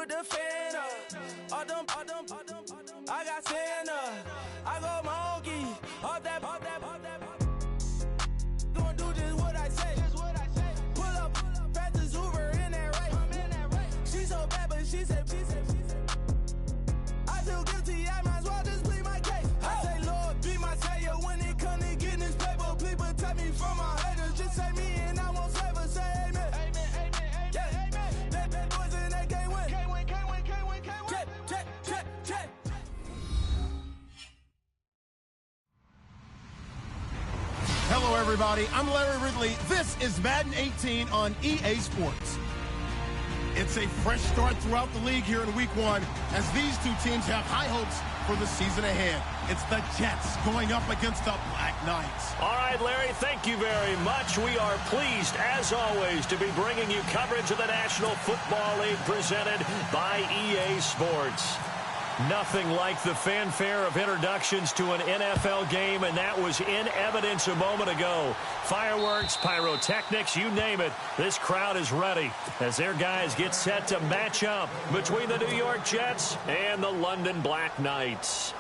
with the fan up. I got Santa. I go monkey. Off that. Gonna do just what I say. Pull up, fastest Uber in that race. She so bad, but she said. I feel guilty, I might as well just plead my case. I say, Lord, be my savior when it comes to getting this paper. Please protect me from my haters. Just say me and I won't ever say amen. That boys and they can't win. Check. Hello, everybody. I'm Larry Ridley. This is Madden 18 on EA Sports. It's a fresh start throughout the league here in Week 1 as these two teams have high hopes for the season ahead. It's the Jets going up against the Black Knights. All right, Larry, thank you very much. We are pleased, as always, to be bringing you coverage of the National Football League presented by EA Sports. Nothing like the fanfare of introductions to an NFL game, and that was in evidence a moment ago. Fireworks, pyrotechnics, you name it. This crowd is ready as their guys get set to match up between the New York Jets and the London Black Knights.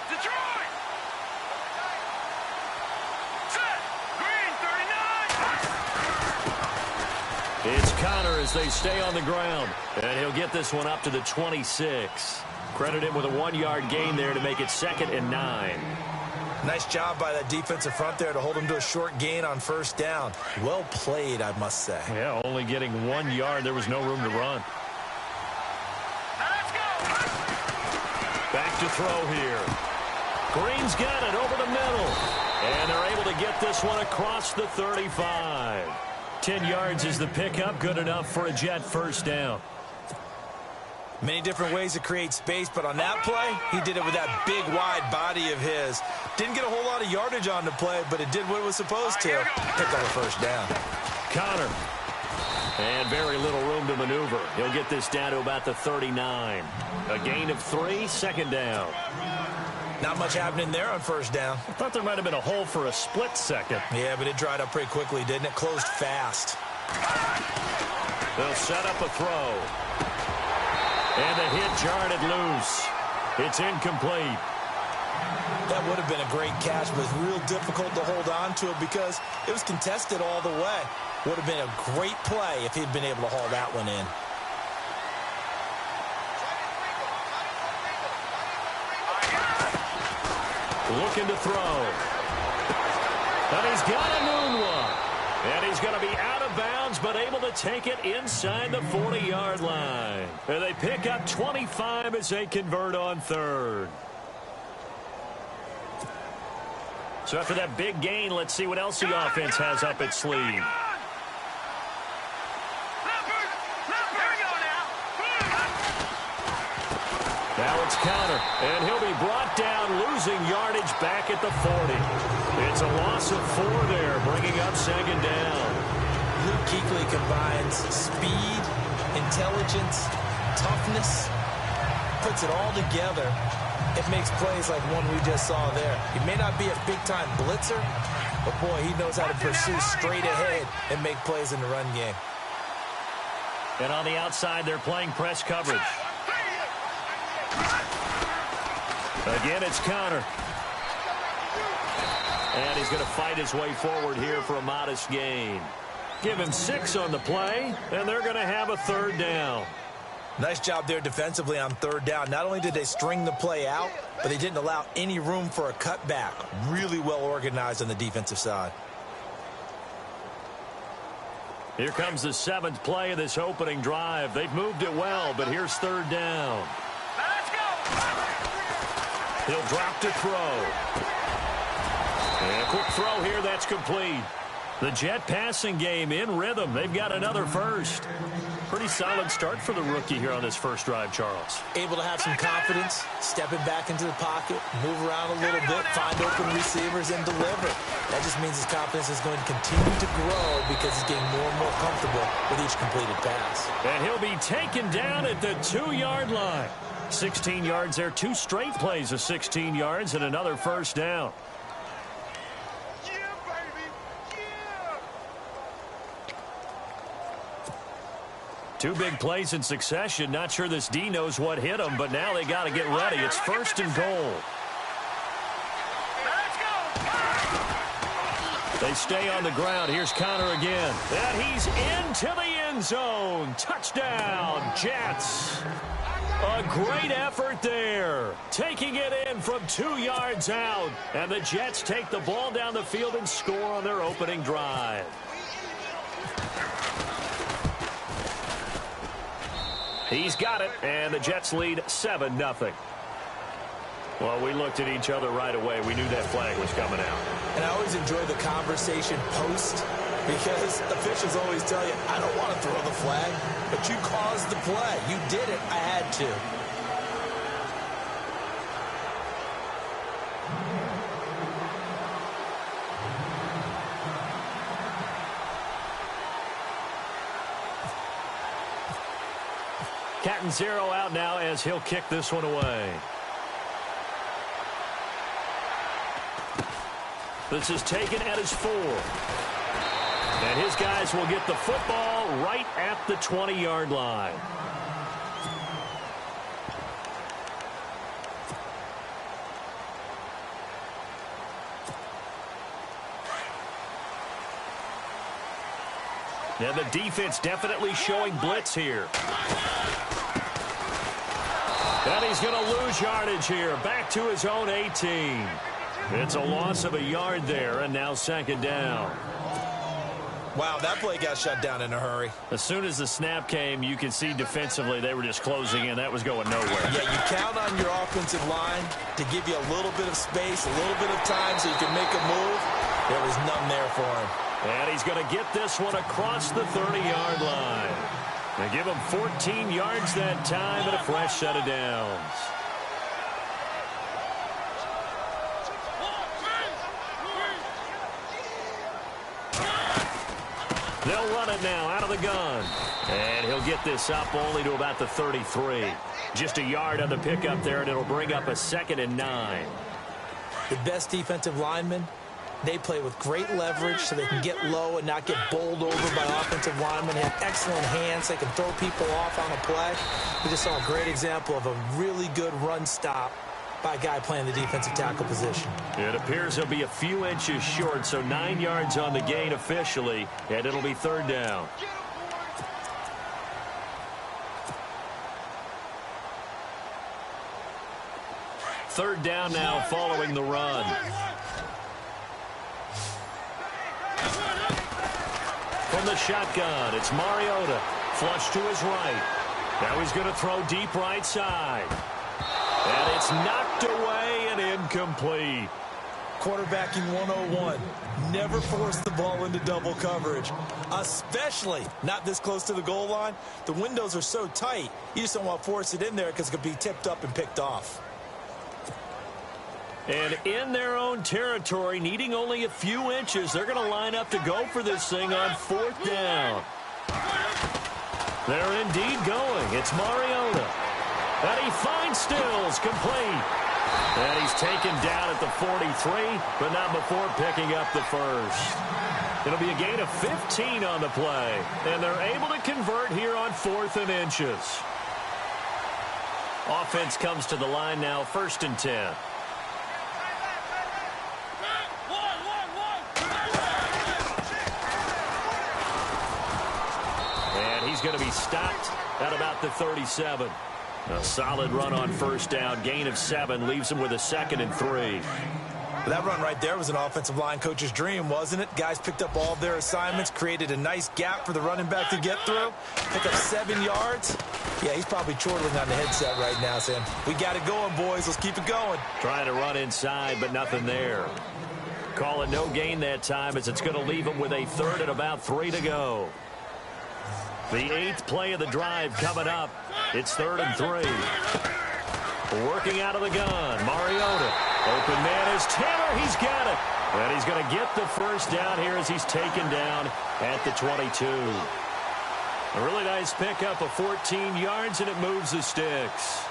Detroit! Set! Green, 39! It's Connor as they stay on the ground, and he'll get this one up to the 26. Credit him with a 1-yard gain there to make it 2nd and 9. Nice job by that defensive front there to hold him to a short gain on first down. Well played, I must say. Yeah, only getting 1 yard. There was no room to run. Back to throw here. Green's got it over the middle. And they're able to get this one across the 35. 10 yards is the pickup. Good enough for a Jet first down. Many different ways to create space, but on that play, he did it with that big, wide body of his. Didn't get a whole lot of yardage on the play, but it did what it was supposed to. Picked up a first down. Connor. And very little room to maneuver. He'll get this down to about the 39. A gain of 3, 2nd down. Not much happening there on first down. I thought there might have been a hole for a split second. Yeah, but it dried up pretty quickly, didn't it? Closed fast. They'll set up a throw. And the hit jarred it loose. It's incomplete. That would have been a great catch, but it's real difficult to hold on to it because it was contested all the way. Would have been a great play if he'd been able to haul that one in. Looking to throw. And he's got a noon one. And he's going to be out of bounds, but able to take it inside the 40-yard line. And they pick up 25 as they convert on 3rd. So after that big gain, let's see what else the offense has up its sleeve. Now it's Connor, and he'll be brought down, losing yardage back at the 40. It's a loss of 4 there, bringing up 2nd down. Luke Kuechly combines speed, intelligence, toughness, puts it all together. It makes plays like one we just saw there. He may not be a big-time blitzer, but, boy, he knows how to pursue straight ahead and make plays in the run game. And on the outside, they're playing press coverage. Again, it's Connor. And he's going to fight his way forward here for a modest gain. Give him 6 on the play, and they're going to have a 3rd down. Nice job there defensively on 3rd down. Not only did they string the play out, but they didn't allow any room for a cutback. Really well organized on the defensive side. Here comes the 7th play of this opening drive. They've moved it well, but here's 3rd down. Let's go! He'll drop to throw. And a quick throw here, that's complete. The Jet passing game in rhythm. They've got another first. Pretty solid start for the rookie here on this first drive, Charles. Able to have some confidence, stepping back into the pocket, move around a little bit, find open receivers, and deliver. That just means his confidence is going to continue to grow because he's getting more and more comfortable with each completed pass. And he'll be taken down at the 2-yard line. 16 yards there, 2 straight plays of 16 yards and another first down. Two big plays in succession. Not sure this D knows what hit him, but now they got to get ready. It's first and goal. Let's go. They stay on the ground. Here's Connor again. And he's into the end zone. Touchdown, Jets. A great effort there. Taking it in from 2 yards out. And the Jets take the ball down the field and score on their opening drive. He's got it, and the Jets lead 7-0. Well, we looked at each other right away. We knew that flag was coming out. And I always enjoy the conversation post because officials always tell you, I don't want to throw the flag, but you caused the play. You did it. I had to. Cat and zero out now as he'll kick this one away. This is taken at his 4. And his guys will get the football right at the 20-yard line. Now the defense definitely showing blitz here. And he's going to lose yardage here. Back to his own 18. It's a loss of a yard there, and now second down. Wow, that play got shut down in a hurry. As soon as the snap came, you could see defensively they were just closing in. That was going nowhere. Yeah, you count on your offensive line to give you a little bit of space, a little bit of time so you can make a move. There was none there for him. And he's going to get this one across the 30-yard line. They give him 14 yards that time and a fresh set of downs. They'll run it now out of the gun. And he'll get this up only to about the 33. Just a yard on the pickup there, and it'll bring up a 2nd and 9. The best defensive linemen, they play with great leverage so they can get low and not get bowled over by offensive linemen. They have excellent hands. They can throw people off on a play. We just saw a great example of a really good run stop by a guy playing the defensive tackle position. It appears he'll be a few inches short, so 9 yards on the gain officially, and it'll be third down. Third down now following the run. From the shotgun, it's Mariota. Flush to his right. Now he's going to throw deep right side. And it's knocked away and incomplete. Quarterbacking 101. Never force the ball into double coverage, especially not this close to the goal line. The windows are so tight, you just don't want to force it in there because it could be tipped up and picked off. And in their own territory, needing only a few inches, they're going to line up to go for this thing on 4th down. They're indeed going. It's Mariota. And he finds Stills, complete. And he's taken down at the 43, but not before picking up the first. It'll be a gain of 15 on the play. And they're able to convert here on 4th and inches. Offense comes to the line now, 1st and 10. He's going to be stopped at about the 37. A solid run on 1st down. Gain of 7 leaves him with a 2nd and 3. That run right there was an offensive line coach's dream, wasn't it? Guys picked up all their assignments, created a nice gap for the running back to get through. Pick up 7 yards. Yeah, he's probably chortling on the headset right now, saying, we got it going, boys. Let's keep it going. Trying to run inside, but nothing there. call it no gain that time as it's going to leave them with a third and about 3 to go. The 8th play of the drive coming up. It's 3rd and 3. Working out of the gun, Mariota. Open man is Taylor. He's got it. And he's going to get the first down here as he's taken down at the 22. A really nice pickup of 14 yards, and it moves the sticks.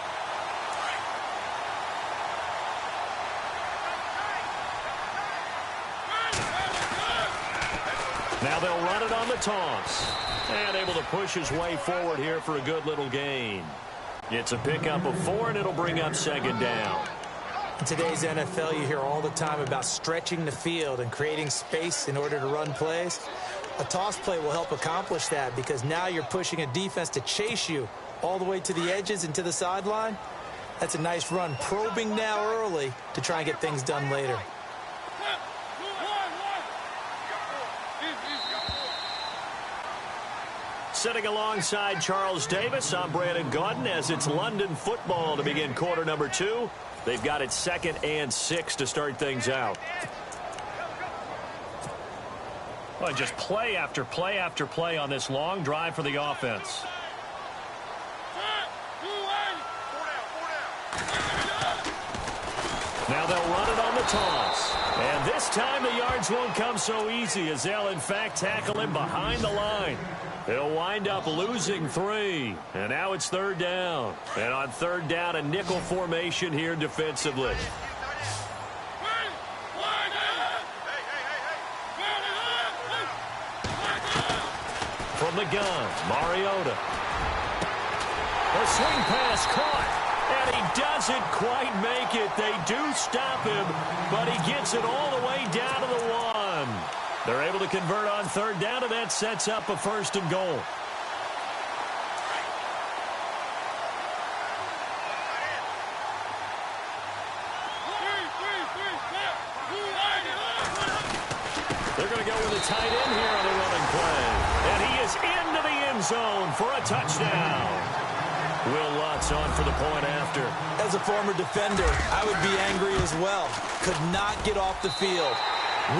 Now they'll run it on the toss. And able to push his way forward here for a good little gain. It's a pickup of 4, and it'll bring up 2nd down. In today's NFL, you hear all the time about stretching the field and creating space in order to run plays. A toss play will help accomplish that because now you're pushing a defense to chase you all the way to the edges and to the sideline. That's a nice run, probing now early to try and get things done later. Sitting alongside Charles Davis, I'm Brandon Gaudin as it's London football to begin quarter number 2. They've got it 2nd and 6 to start things out. Well, just play after play after play on this long drive for the offense. Now they'll run it on the toss. And this time the yards won't come so easy as they'll in fact tackle him behind the line. He'll wind up losing 3. And now it's 3rd down. And on 3rd down, a nickel formation here defensively. From the gun, Mariota. A swing pass caught. And he doesn't quite make it. They do stop him, but he gets it all the way down to the 1. They're able to convert on 3rd down, and that sets up a 1st and goal. They're going to go with a tight end here on the running play. And he is into the end zone for a touchdown. Will Lutz on for the point after. As a former defender, I would be angry as well. Could not get off the field.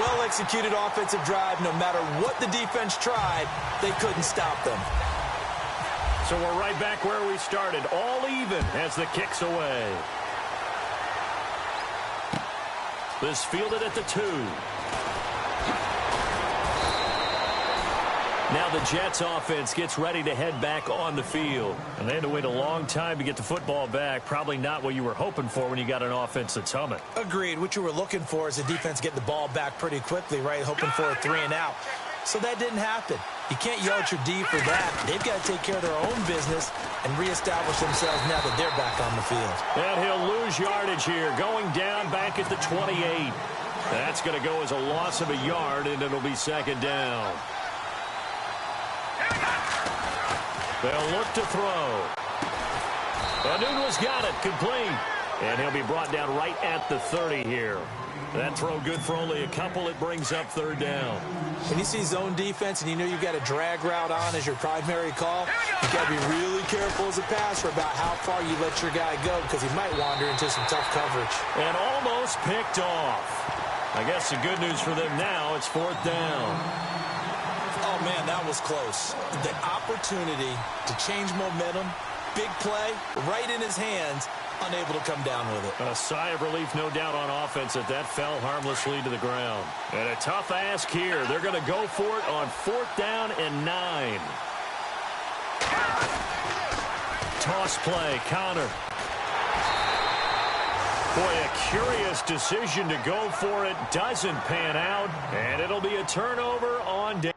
Well-executed offensive drive. No matter what the defense tried, they couldn't stop them. So we're right back where we started. All even as the kick's away. This fielded at the 2. Now the Jets offense gets ready to head back on the field. And they had to wait a long time to get the football back. Probably not what you were hoping for when you got an offense that's humming. Agreed. What you were looking for is the defense getting the ball back pretty quickly, right? Hoping for a 3 and out. So that didn't happen. You can't yell at your D for that. They've got to take care of their own business and reestablish themselves now that they're back on the field. And he'll lose yardage here, going down back at the 28. That's going to go as a loss of a yard, and it'll be 2nd down. They'll look to throw. Anuno's got it, complete. And he'll be brought down right at the 30 here. That throw good for only a couple. It brings up 3rd down. When you see zone defense and you know you've got a drag route on as your primary call, you've got to be really careful as a passer about how far you let your guy go because he might wander into some tough coverage. And almost picked off. I guess the good news for them now, it's 4th down. Oh, man, that was close. The opportunity to change momentum, big play, right in his hands, unable to come down with it. A sigh of relief, no doubt, on offense that fell harmlessly to the ground. And a tough ask here. They're going to go for it on 4th down and 9. Toss play, Connor. Boy, a curious decision to go for it. Doesn't pan out, and it'll be a turnover on down.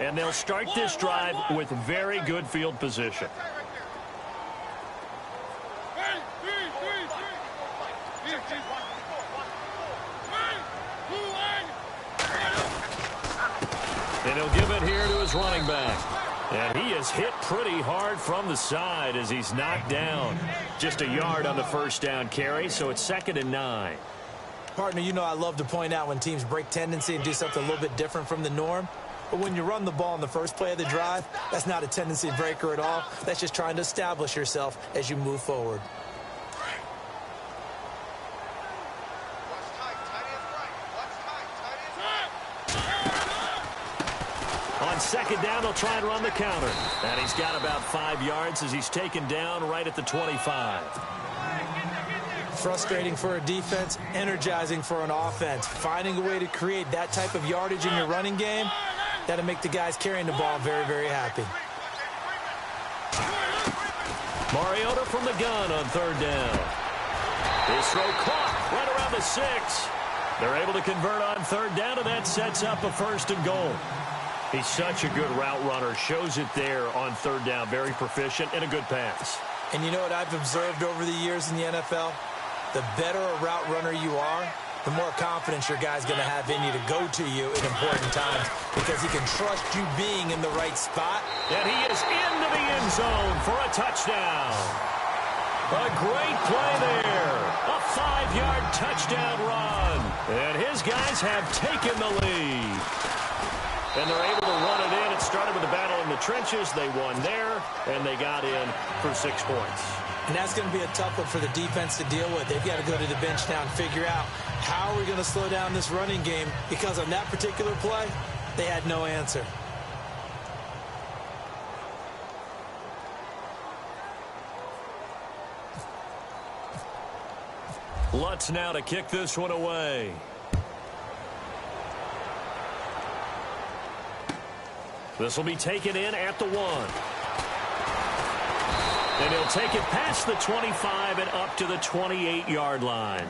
And they'll start this drive with very good field position. And he'll give it here to his running back. And he is hit pretty hard from the side as he's knocked down. Just a yard on the first down carry, so it's 2nd and 9. Partner, you know I love to point out when teams break tendency and do something a little bit different from the norm. But when you run the ball in the first play of the drive, that's not a tendency breaker at all. That's just trying to establish yourself as you move forward. On 2nd down, they'll try and run the counter. And he's got about 5 yards as he's taken down right at the 25. Frustrating for a defense, energizing for an offense. Finding a way to create that type of yardage in your running game, that'll make the guys carrying the ball very, very happy. Mariota from the gun on 3rd down. His throw caught right around the 6. They're able to convert on 3rd down, and that sets up a 1st and goal. He's such a good route runner. Shows it there on 3rd down. Very proficient and a good pass. And you know what I've observed over the years in the NFL? The better a route runner you are, the more confidence your guy's going to have in you to go to you at important times because he can trust you being in the right spot. And he is into the end zone for a touchdown. A great play there. A 5-yard touchdown run. And his guys have taken the lead. And they're able to run it in. It started with a battle in the trenches. They won there, and they got in for 6 points. And that's going to be a tough one for the defense to deal with. They've got to go to the bench now and figure out how are we going to slow down this running game, because on that particular play, they had no answer. Lutz now to kick this one away. This will be taken in at the 1. And he'll take it past the 25 and up to the 28-yard line.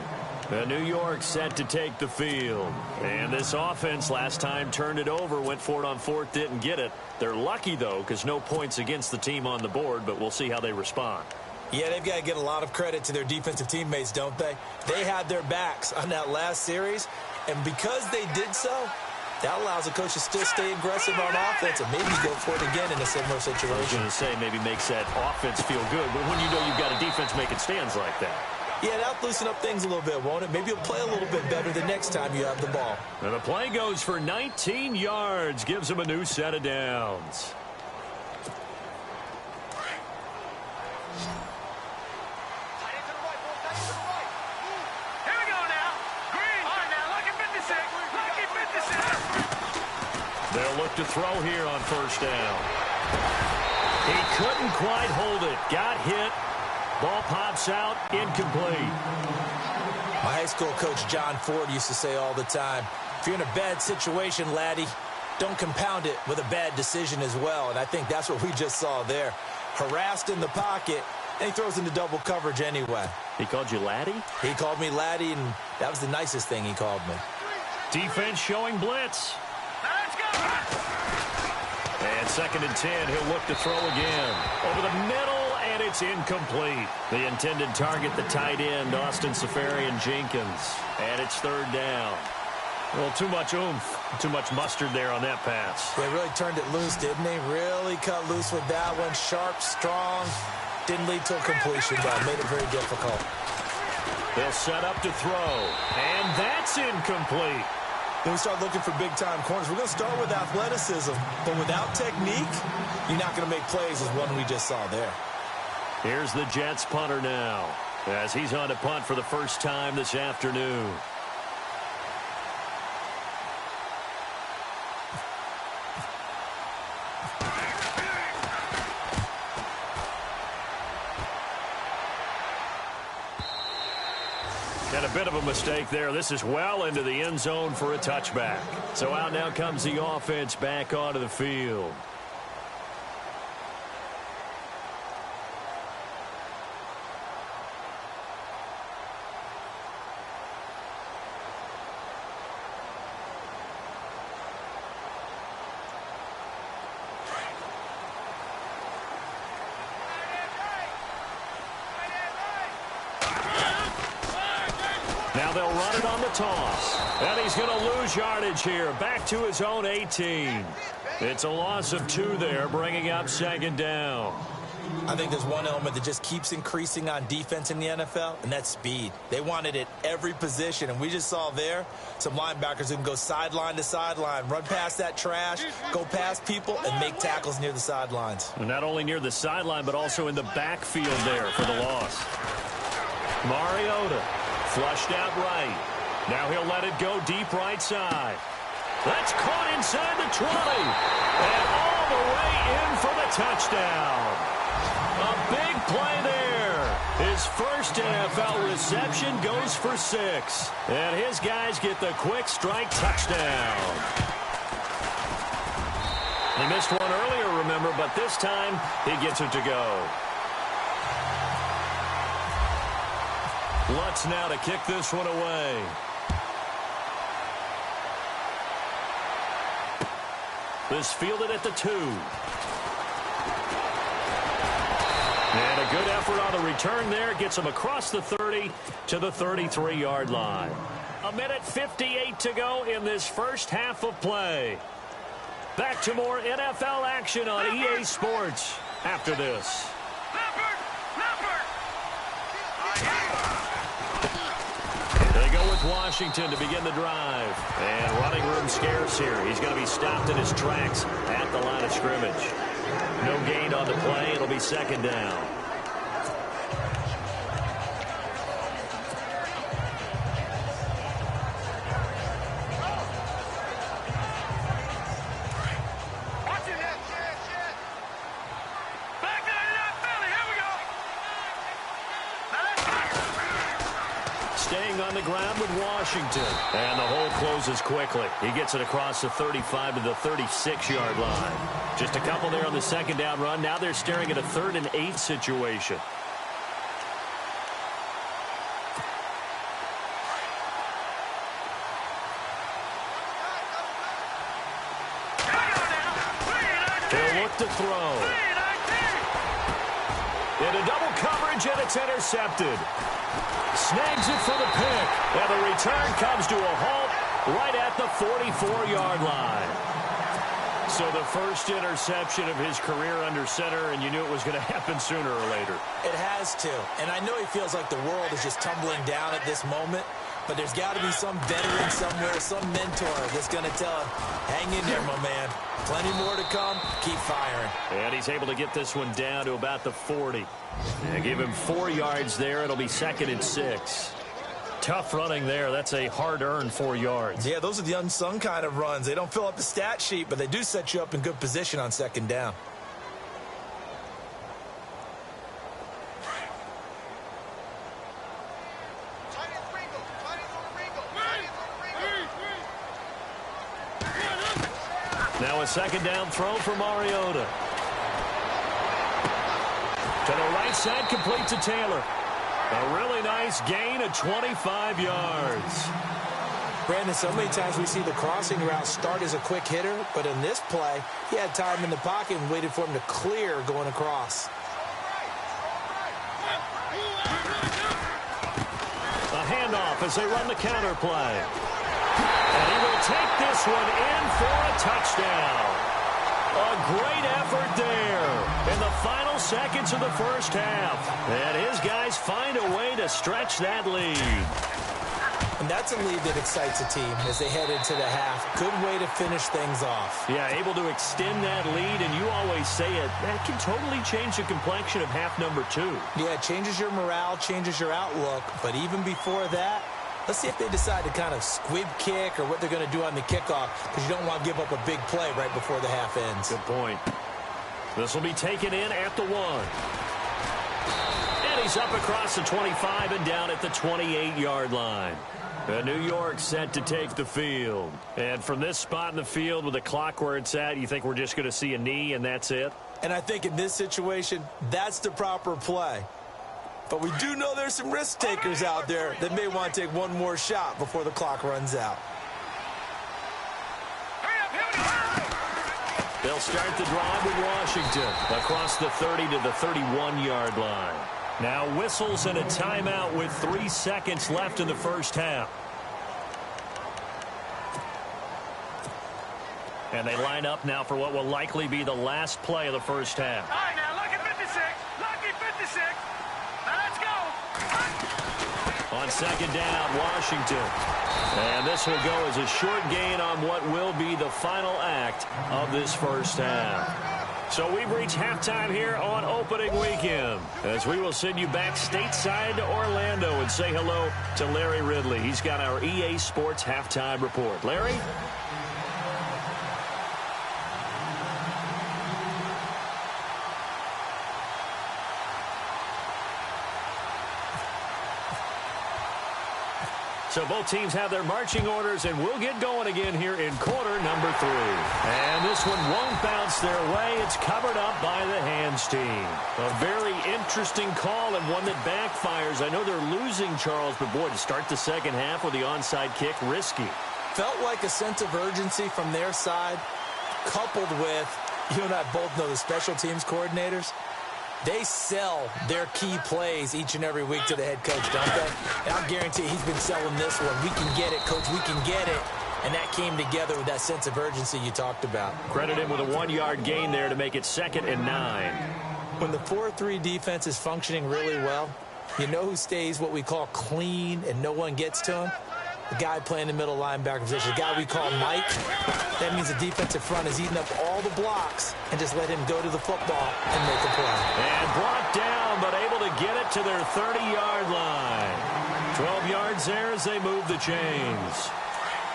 New York set to take the field. And this offense last time turned it over, went for it on 4th, didn't get it. They're lucky, though, because no points against the team on the board, but we'll see how they respond. Yeah, they've got to get a lot of credit to their defensive teammates, don't they? They had their backs on that last series, and because they did so, that allows the coach to still stay aggressive on offense and maybe go for it again in a similar situation. I was going to say maybe makes that offense feel good, but when you know you've got a defense making stands like that. Yeah, that'll loosen up things a little bit, won't it? Maybe you'll play a little bit better the next time you have the ball. And the play goes for 19 yards, gives him a new set of downs. They'll look to throw here on 1st down. He couldn't quite hold it. Got hit. Ball pops out. Incomplete. My high school coach, John Ford, used to say all the time, if you're in a bad situation, laddie, don't compound it with a bad decision as well. And I think that's what we just saw there. Harassed in the pocket, and he throws into double coverage anyway. He called you laddie? He called me laddie, and that was the nicest thing he called me. Defense showing blitz. And 2nd and 10, he'll look to throw again. Over the middle, and it's incomplete. The intended target, the tight end, Austin Safarian-Jenkins. And it's 3rd down. Well, too much oomph, too much mustard there on that pass. They really turned it loose, didn't they? Really cut loose with that one. Sharp, strong. Didn't lead to a completion, though. Made it very difficult. They'll set up to throw. And that's incomplete. Then we start looking for big-time corners. We're going to start with athleticism, but without technique, you're not going to make plays as one we just saw there. Here's the Jets punter now, as he's on to punt for the first time this afternoon. And a bit of a mistake there. This is well into the end zone for a touchback. So out now comes the offense back onto the field. Now they'll run it on the toss. And he's going to lose yardage here. Back to his own 18. It's a loss of 2 there, bringing up second down. I think there's one element that just keeps increasing on defense in the NFL, and that's speed. They want it at every position, and we just saw there some linebackers who can go sideline to sideline, run past that trash, go past people, and make tackles near the sidelines. And not only near the sideline, but also in the backfield there for the loss. Mariota flushed out right. Now he'll let it go deep right side. That's caught inside the 20. And all the way in for the touchdown. A big play there. His first NFL reception goes for 6. And his guys get the quick strike touchdown. He missed one earlier, remember, but this time he gets it to go. Lutz now to kick this one away. This fielded at the 2. And a good effort on the return there. Gets him across the 30 to the 33-yard line. 1:58 to go in this first half of play. Back to more NFL action on EA Sports after this. They go with Washington to begin the drive. And running room scarce here. He's going to be stopped in his tracks at the line of scrimmage. No gain on the play. It'll be second down. Staying on the ground with Washington. And the hole closes quickly. He gets it across the 35 to the 36-yard line. Just a couple there on the second down run. Now they're staring at a 3rd and 8 situation. He'll look to throw. Into double coverage, and it's intercepted. Snags it for the pick. And the return comes to a halt right at the 44-yard line. So the first interception of his career under center, and you knew it was going to happen sooner or later. It has to. And I know he feels like the world is just tumbling down at this moment, but there's got to be some veteran somewhere, some mentor that's going to tell him, hang in there, my man. Plenty more to come. Keep firing. And he's able to get this one down to about the 40. And give him 4 yards there. It'll be 2nd and 6. Tough running there. That's a hard-earned 4 yards. Yeah, those are the unsung kind of runs. They don't fill up the stat sheet, but they do set you up in good position on second down. Now a second down throw for Mariota. To the right side, complete to Taylor. A really nice gain of 25 yards. Brandon, so many times we see the crossing route start as a quick hitter, but in this play, he had time in the pocket and waited for him to clear going across. A handoff as they run the counter play. And he will take this one in for a touchdown. A great effort there in the final seconds of the first half. And his guys find a way to stretch that lead. And that's a lead that excites a team as they head into the half. Good way to finish things off. Yeah, able to extend that lead, and you always say it, that can totally change the complexion of half number 2. Yeah, it changes your morale, changes your outlook. But even before that, let's see if they decide to kind of squib kick or what they're going to do on the kickoff, because you don't want to give up a big play right before the half ends. Good point. This will be taken in at the 1. And he's up across the 25 and down at the 28-yard line. New York set to take the field. And from this spot in the field with the clock where it's at, you think we're just going to see a knee and that's it? And I think in this situation, that's the proper play. But we do know there's some risk takers out there that may want to take one more shot before the clock runs out. They'll start the drive with Washington across the 30 to the 31-yard line. Now whistles and a timeout with 3 seconds left in the first half. And they line up now for what will likely be the last play of the first half. All right, now, lucky 56. Lucky 56. Now, let's go. On second down, Washington. And this will go as a short gain on what will be the final act of this first half. So we've reached halftime here on opening weekend, as we will send you back stateside to Orlando and say hello to Larry Ridley. He's got our EA Sports halftime report. Larry? So both teams have their marching orders, and we'll get going again here in quarter number 3. And this one won't bounce their way. It's covered up by the hands team. A very interesting call and one that backfires. I know they're losing, Charles, but boy, to start the second half with the onside kick, risky. Felt like a sense of urgency from their side, coupled with, you and I both know the special teams coordinators. They sell their key plays each and every week to the head coach, don't they? And I guarantee he's been selling this one. We can get it, coach. We can get it. And that came together with that sense of urgency you talked about. Credit him with a 1-yard gain there to make it 2nd and 9. When the 4-3 defense is functioning really well, you know who stays what we call clean and no one gets to him? The guy playing the middle linebacker position, the guy we call Mike. That means the defensive front is eating up all the blocks and just let him go to the football and make a play. And brought down, but able to get it to their 30-yard line. 12 yards there as they move the chains.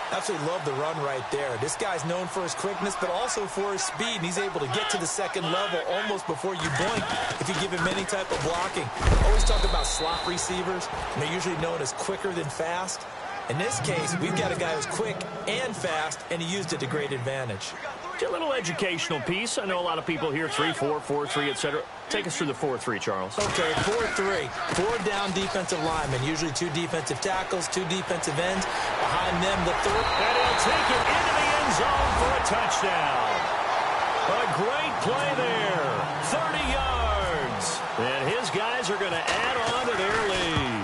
Absolutely love the run right there. This guy's known for his quickness, but also for his speed. And he's able to get to the second level almost before you blink if you give him any type of blocking. Always talk about slot receivers, and they're usually known as quicker than fast. In this case, we've got a guy who's quick and fast, and he used it to great advantage. A little educational piece. I know a lot of people here, 3-4, 4-3, etc. Take us through the 4-3, Charles. Okay, 4-3. 4 down defensive linemen, usually 2 defensive tackles, 2 defensive ends. Behind them, the third. And he'll take it into the end zone for a touchdown. A great play there. 30 yards. And his guys are going to add on to their lead.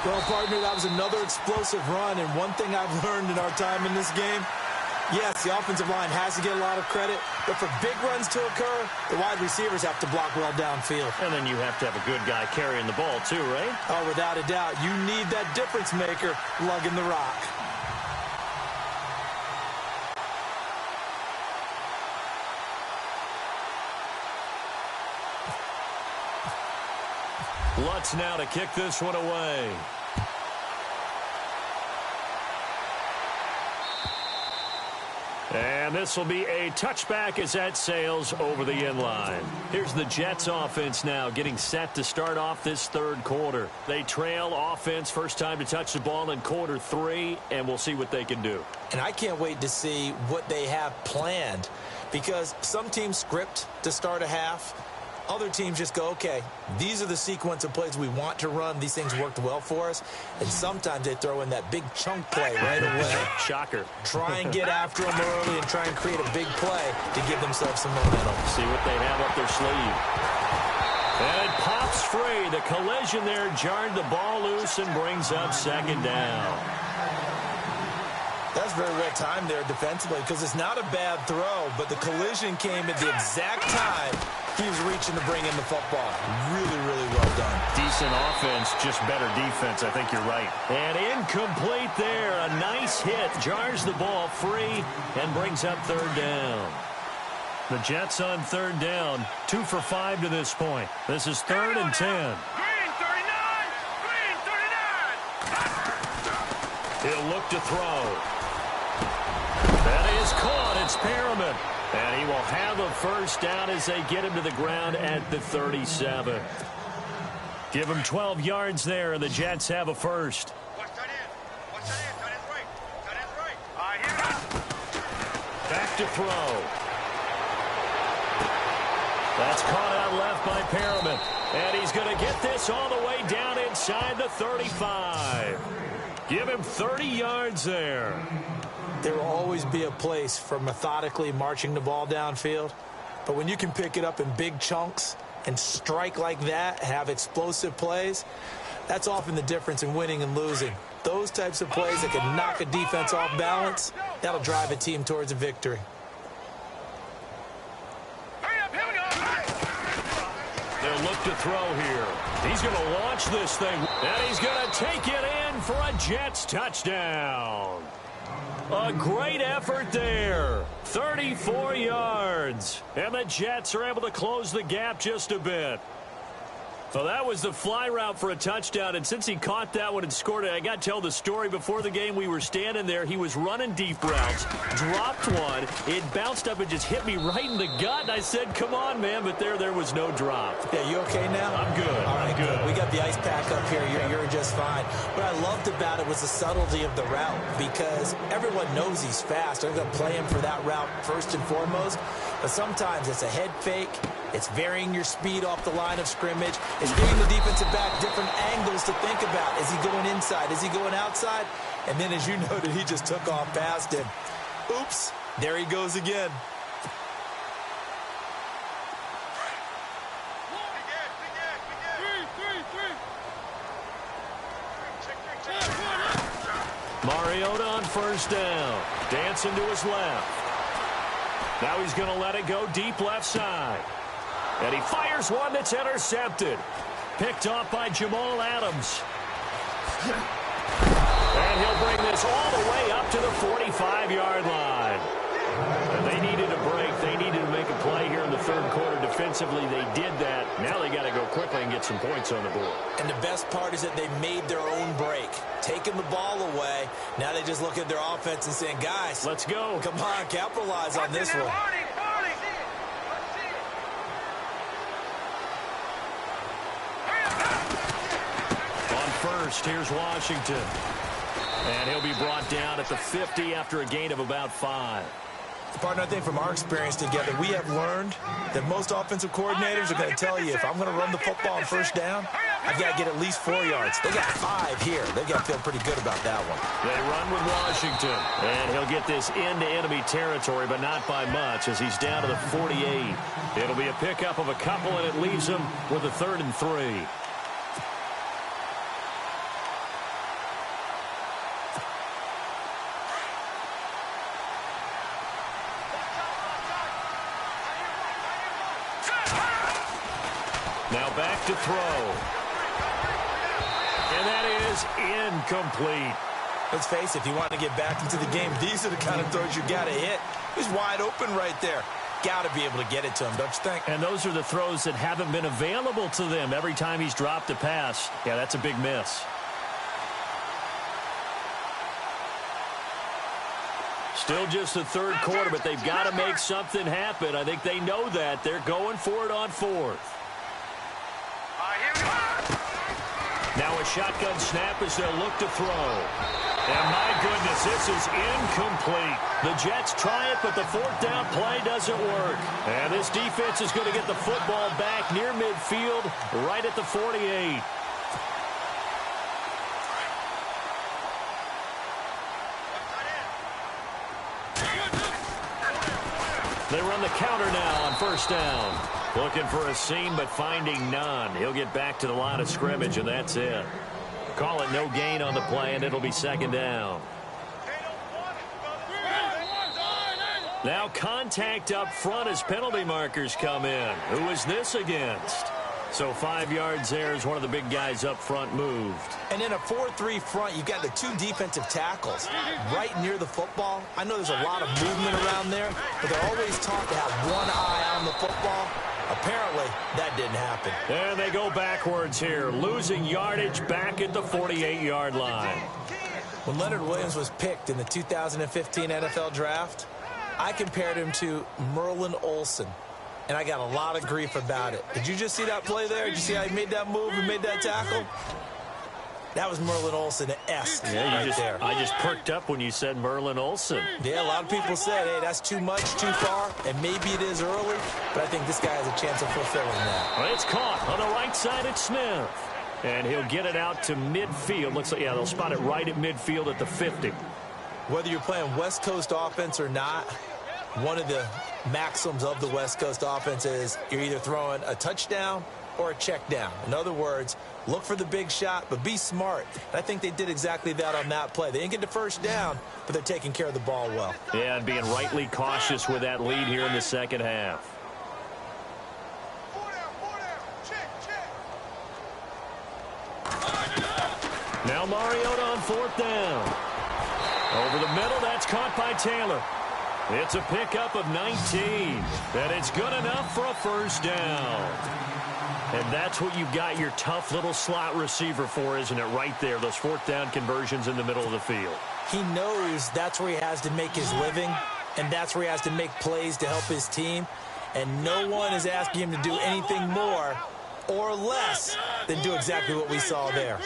Well, partner, that was another explosive run, and one thing I've learned in our time in this game, yes, the offensive line has to get a lot of credit, but for big runs to occur, the wide receivers have to block well downfield. And then you have to have a good guy carrying the ball too, right? Oh, without a doubt. You need that difference maker lugging the rock. Lutz now to kick this one away. And this will be a touchback as that sails over the end line. Here's the Jets offense now getting set to start off this third quarter. They trail offense, first time to touch the ball in quarter 3, and we'll see what they can do. And I can't wait to see what they have planned, because some teams script to start a half. Other teams just go, okay, these are the sequence of plays we want to run. These things worked well for us. And sometimes they throw in that big chunk play right away. Shocker. Try and get after them early and try and create a big play to give themselves some momentum. See what they have up their sleeve. And it pops free. The collision there jarred the ball loose and brings up second down. That's very well timed there defensively, because it's not a bad throw, but the collision came at the exact time he was reaching to bring in the football. Really, really well done. Decent offense, just better defense. I think you're right. And incomplete there. A nice hit. Jars the ball free and brings up third down. The Jets on third down. 2 for 5 to this point. This is 3rd and 10. Green 39. Green 39. He'll look to throw. That is caught. It's Perriman. And he will have a first down as they get him to the ground at the 37. Give him 12 yards there, and the Jets have a first. Watch that in. Watch that in. That is right. That is right. All right, here we go. Back to throw. That's caught out left by Perriman. And he's going to get this all the way down inside the 35. Give him 30 yards there. There will always be a place for methodically marching the ball downfield. But when you can pick it up in big chunks and strike like that, have explosive plays, that's often the difference in winning and losing. Those types of plays that can knock a defense off balance, that'll drive a team towards a victory. They'll look to throw here. He's going to launch this thing, and he's going to take it in for a Jets touchdown. A great effort there. 34 yards. And the Jets are able to close the gap just a bit. So that was the fly route for a touchdown, and since he caught that one and scored it, I got to tell the story. Before the game, we were standing there. He was running deep routes, dropped one. It bounced up and just hit me right in the gut, and I said, come on, man, but there was no drop. Yeah, you okay now? I'm good. All right, I'm good. We got the ice pack up here. You're just fine. What I loved about it was the subtlety of the route, because everyone knows he's fast. They're going to play him for that route first and foremost, but sometimes it's a head fake. It's varying your speed off the line of scrimmage. It's giving the defensive back different angles to think about. Is he going inside? Is he going outside? And then, as you noted, he just took off past him. Oops, there he goes again. Mariota on first down. Dancing to his left. Now he's going to let it go deep left side. And he fires one that's intercepted. Picked off by Jamal Adams. And he'll bring this all the way up to the 45-yard line. And they needed a break. They needed to make a play here in the third quarter. Defensively, they did that. Now they got to go quickly and get some points on the board. And the best part is that they made their own break. Taking the ball away. Now they just look at their offense and saying, guys, let's go. Come on, capitalize on this one. First, here's Washington. And he'll be brought down at the 50 after a gain of about 5. Partner, I think from our experience together, we have learned that most offensive coordinators are going to tell you, if I'm going to run the football on first down, I've got to get at least 4 yards. They got 5 here. They've got to feel pretty good about that one. They run with Washington. And he'll get this into enemy territory, but not by much, as he's down to the 48. It'll be a pickup of a couple, and it leaves him with a 3rd and 3. Now back to throw. And that is incomplete. Let's face it, if you want to get back into the game, these are the kind of throws you got to hit. He's wide open right there. Got to be able to get it to him, don't you think? And those are the throws that haven't been available to them every time he's dropped a pass. Yeah, that's a big miss. Still just the third quarter, but they've got to make something happen. I think they know that. They're going for it on 4th. Now a shotgun snap as they'll look to throw. And my goodness, this is incomplete. The Jets try it, but the 4th down play doesn't work. And this defense is going to get the football back near midfield, right at the 48. They run the counter now on first down. Looking for a seam, but finding none. He'll get back to the line of scrimmage, and that's it. Call it no gain on the play, and it'll be 2nd down. Now contact up front as penalty markers come in. Who is this against? So 5 yards there as one of the big guys up front moved. And in a 4-3 front, you've got the 2 defensive tackles right near the football. I know there's a lot of movement around there, but they're always taught to have one eye on the football. Apparently, that didn't happen. And they go backwards here, losing yardage back at the 48-yard line. When Leonard Williams was picked in the 2015 NFL Draft, I compared him to Merlin Olsen, and I got a lot of grief about it. Did you just see that play there? Did you see how he made that move and made that tackle? That was Merlin Olsen-esque right there. I just perked up when you said Merlin Olsen. Yeah, a lot of people said, hey, that's too much, too far, and maybe it is early, but I think this guy has a chance of fulfilling that. Well, it's caught on the right side at Smith. And he'll get it out to midfield. Looks like, yeah, they'll spot it right at midfield at the 50. Whether you're playing West Coast offense or not, one of the maxims of the West Coast offense is you're either throwing a touchdown or a check down. In other words, look for the big shot, but be smart. And I think they did exactly that on that play. They didn't get the first down, but they're taking care of the ball well. Yeah, and being rightly cautious with that lead here in the second half. Now Mariota on fourth down. Over the middle, that's caught by Taylor. It's a pickup of 19, and it's good enough for a first down. And that's what you've got your tough little slot receiver for, isn't it, right there, those fourth down conversions in the middle of the field. He knows that's where he has to make his living, and that's where he has to make plays to help his team. And no one is asking him to do anything more or less than do exactly what we saw there.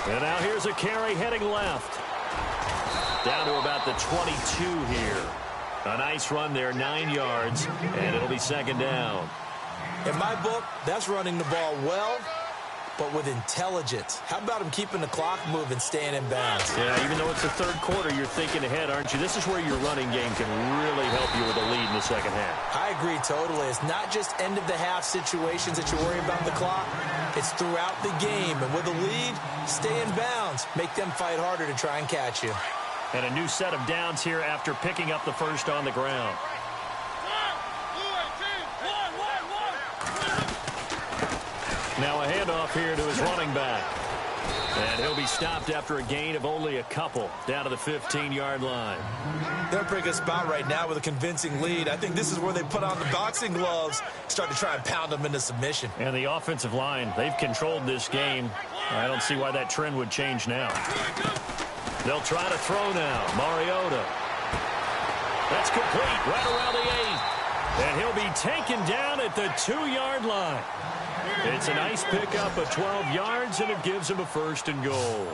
And now here's a carry heading left. Down to about the 22 here. A nice run there, 9 yards, and it'll be second down. In my book, that's running the ball well, but with intelligence. How about him keeping the clock moving, staying in bounds? Yeah, even though it's the third quarter, you're thinking ahead, aren't you? This is where your running game can really help you with a lead in the second half. I agree totally. It's not just end-of-the-half situations that you worry about the clock. It's throughout the game. And with a lead, stay in bounds. Make them fight harder to try and catch you. And a new set of downs here after picking up the first on the ground. Now a handoff here to his running back. And he'll be stopped after a gain of only a couple down to the 15-yard line. They're in a pretty good spot right now with a convincing lead. I think this is where they put on the boxing gloves, start to try and pound them into submission. And the offensive line, they've controlled this game. I don't see why that trend would change now. They'll try to throw now. Mariota. That's complete right around the 8. And he'll be taken down at the 2-yard line. It's a nice pickup of 12 yards, and it gives him a first and goal.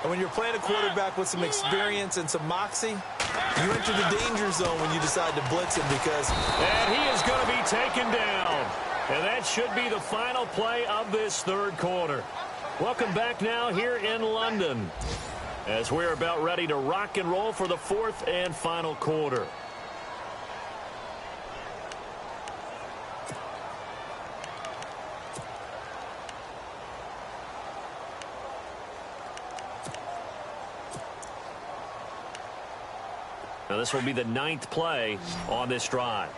And when you're playing a quarterback with some experience and some moxie, you enter the danger zone when you decide to blitz him because... And he is going to be taken down. And that should be the final play of this third quarter. Welcome back now here in London, as we're about ready to rock and roll for the fourth and final quarter. Now this will be the 9th play on this drive.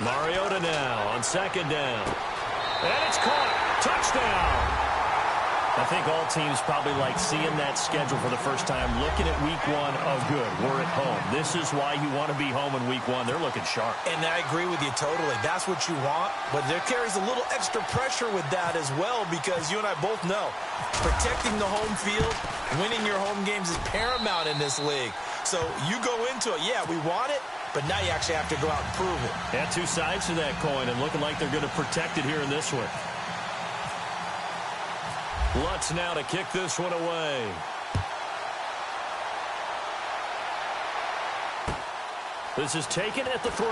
Mariota now on second down. And it's caught. Touchdown. I think all teams probably like seeing that schedule for the first time, looking at week 1. Oh, good, we're at home. This is why you want to be home in week 1. They're looking sharp. And I agree with you totally. That's what you want. But there carries a little extra pressure with that as well, because you and I both know protecting the home field, winning your home games is paramount in this league. So you go into it, yeah, we want it, but now you actually have to go out and prove it. Yeah, two sides to that coin, and looking like they're going to protect it here in this one. Lutz now to kick this one away. This is taken at the 3.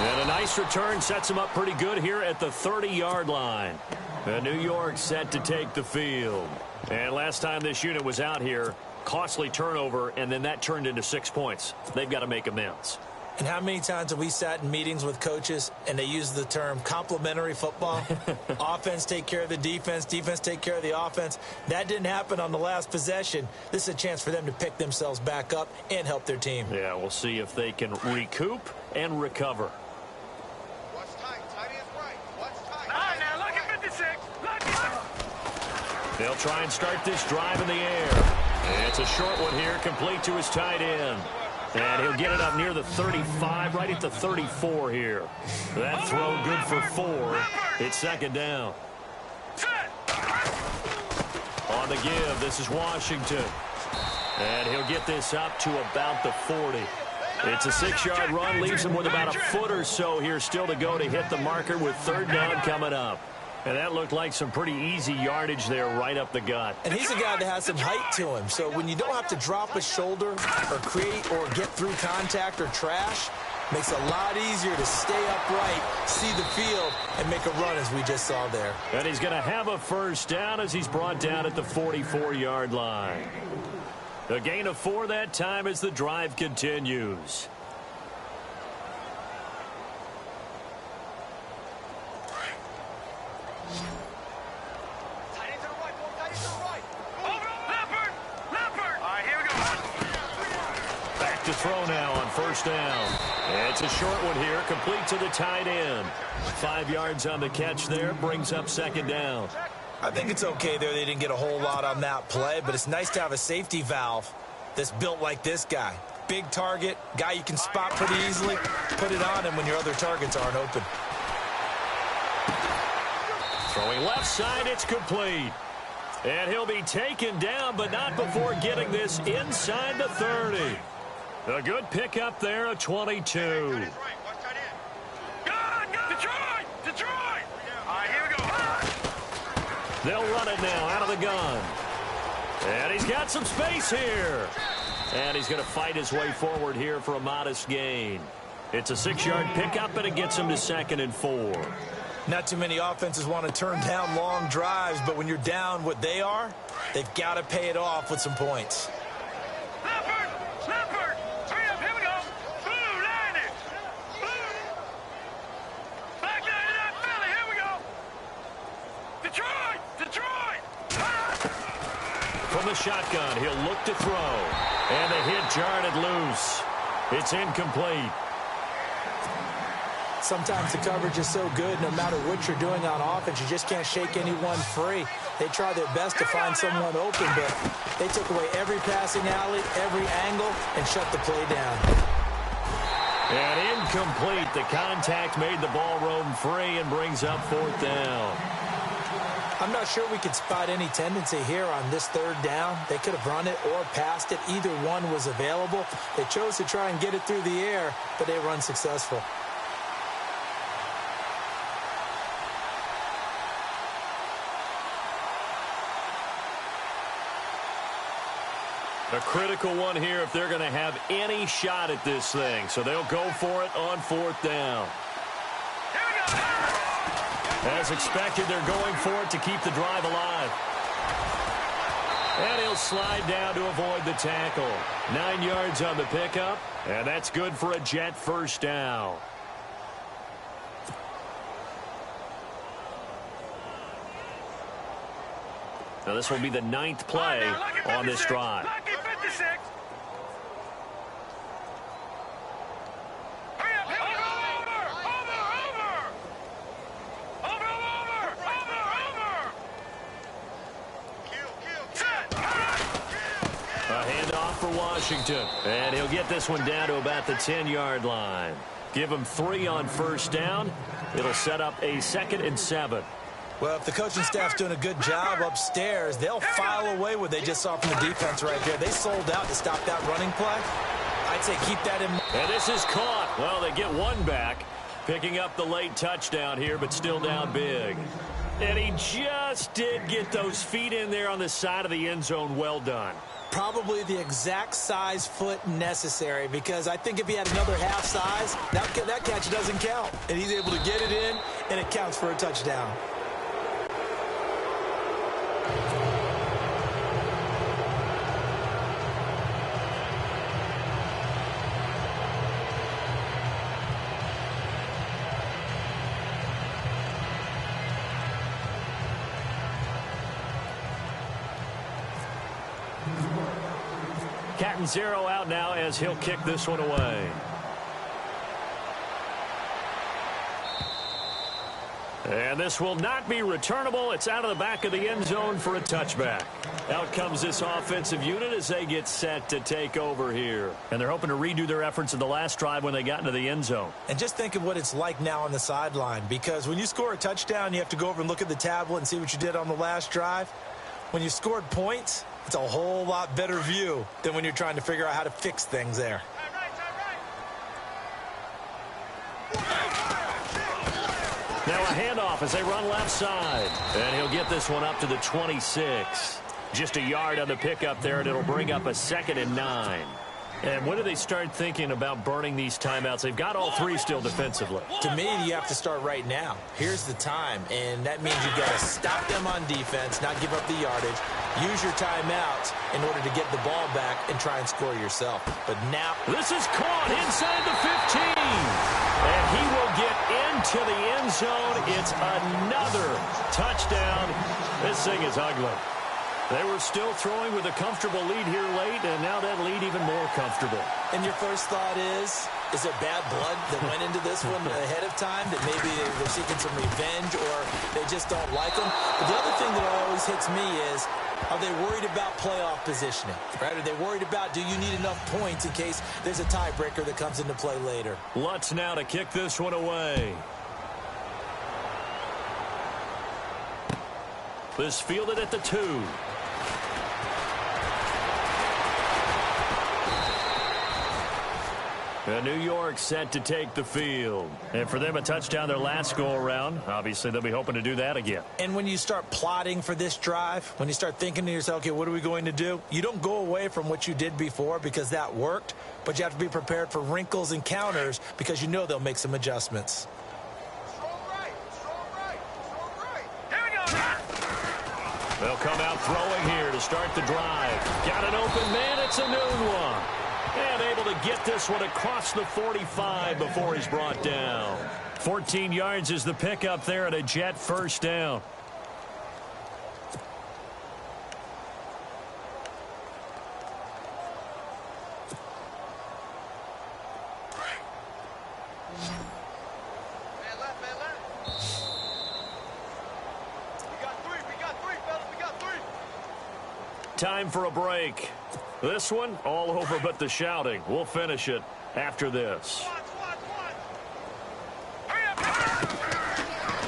And a nice return sets him up pretty good here at the 30-yard line. And New York set to take the field. And last time this unit was out here, costly turnover, and then that turned into 6 points. They've got to make amends. And how many times have we sat in meetings with coaches and they use the term complementary football? Offense take care of the defense, defense take care of the offense. That didn't happen on the last possession. This is a chance for them to pick themselves back up and help their team. Yeah, we'll see if they can recoup and recover. What's tight? Tight is right. What's tight? Now look at 56. Look. They'll try and start this drive in the air. It's a short one here, complete to his tight end. And he'll get it up near the 35, right at the 34 here. That throw good for 4. It's second down. On the give, this is Washington. And he'll get this up to about the 40. It's a 6-yard run, leaves him with about a foot or so here still to go to hit the marker with third down coming up. And that looked like some pretty easy yardage there right up the gut. And he's a guy that has some height to him. So when you don't have to drop a shoulder or create or get through contact or trash, Makes it a lot easier to stay upright, see the field, and make a run as we just saw there. And he's going to have a first down as he's brought down at the 44-yard line. A gain of 4 that time as the drive continues. To throw now on first down. It's a short one here, complete to the tight end. 5 yards on the catch there, brings up second down. I think it's okay there. They didn't get a whole lot on that play, but it's nice to have a safety valve that's built like this guy. Big target, guy you can spot pretty easily. Put it on him when your other targets aren't open. Throwing left side, it's complete. And he'll be taken down, but not before getting this inside the 30. A good pickup there, a 22. Detroit! Detroit! All right, here we go. They'll run it now out of the gun. And he's got some space here. And he's going to fight his way forward here for a modest gain. It's a 6-yard pickup, and it gets him to 2nd and 4. Not too many offenses want to turn down long drives, but when you're down what they are, they've got to pay it off with some points. From the shotgun, he'll look to throw. And the hit jarred it loose. It's incomplete. Sometimes the coverage is so good, no matter what you're doing on offense, you just can't shake anyone free. They try their best to find someone open, but they took away every passing alley, every angle, and shut the play down. And incomplete. The contact made the ball roam free and brings up 4th down. I'm not sure we could spot any tendency here on this 3rd down. They could have run it or passed it. Either one was available. They chose to try and get it through the air, but they were unsuccessful. A critical one here if they're going to have any shot at this thing. So they'll go for it on 4th down. As expected, they're going for it to keep the drive alive. And he'll slide down to avoid the tackle. 9 yards on the pickup, and that's good for a Jet first down. Now this will be the 9th play on this drive. Washington, and he'll get this one down to about the 10-yard line. Give him 3 on first down. It'll set up a 2nd and 7. Well, if the coaching staff's doing a good job upstairs, they'll file away what they just saw from the defense right there. They sold out to stop that running play. I'd say keep that in mind. And this is caught. Well, they get one back, picking up the late touchdown here, but still down big. And he just did get those feet in there on the side of the end zone. Well done. Probably the exact size foot necessary, because I think if he had another half size, that catch doesn't count. And he's able to get it in, and it counts for a touchdown. Cat and 0 out now as he'll kick this one away. And this will not be returnable. It's out of the back of the end zone for a touchback. Out comes this offensive unit as they get set to take over here. And they're hoping to redo their efforts in the last drive when they got into the end zone. And just think of what it's like now on the sideline, because when you score a touchdown, you have to go over and look at the tablet and see what you did on the last drive. When you scored points, it's a whole lot better view than when you're trying to figure out how to fix things there. Now a handoff as they run left side. And he'll get this one up to the 26. Just a yard on the pickup there, and it'll bring up a 2nd and 9. And when do they start thinking about burning these timeouts? They've got all three still defensively. To me, you have to start right now. Here's the time, and that means you've got to stop them on defense, not give up the yardage, use your timeouts in order to get the ball back and try and score yourself. But now... This is caught inside the 15. And he will get into the end zone. It's another touchdown. This thing is ugly. They were still throwing with a comfortable lead here late, and now that lead even more comfortable. And your first thought is there bad blood that went into this one ahead of time, that maybe they're seeking some revenge or they just don't like them? But the other thing that always hits me is, are they worried about playoff positioning? Right? Are they worried about, do you need enough points in case there's a tiebreaker that comes into play later? Lutz now to kick this one away. This fielded at the 2. New York set to take the field. And for them, a touchdown their last go-around. Obviously, they'll be hoping to do that again. And when you start plotting for this drive, when you start thinking to yourself, okay, what are we going to do? You don't go away from what you did before because that worked, but you have to be prepared for wrinkles and counters because you know they'll make some adjustments. They'll come out throwing here to start the drive. Got an open man. It's a noon one. And able to get this one across the 45 before he's brought down. 14 yards is the pickup there, and a Jet first down. Time for a break. This one, all over but the shouting. We'll finish it after this.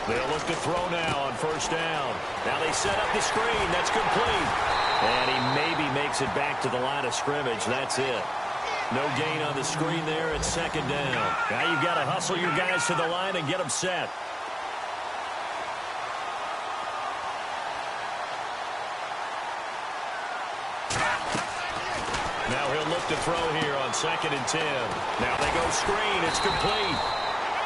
They'll look to throw now on first down. Now they set up the screen. That's complete. And he maybe makes it back to the line of scrimmage. That's it. No gain on the screen there. It's second down. Now you've got to hustle your guys to the line and get them set. Now he'll look to throw here on 2nd and 10. Now they go screen. It's complete.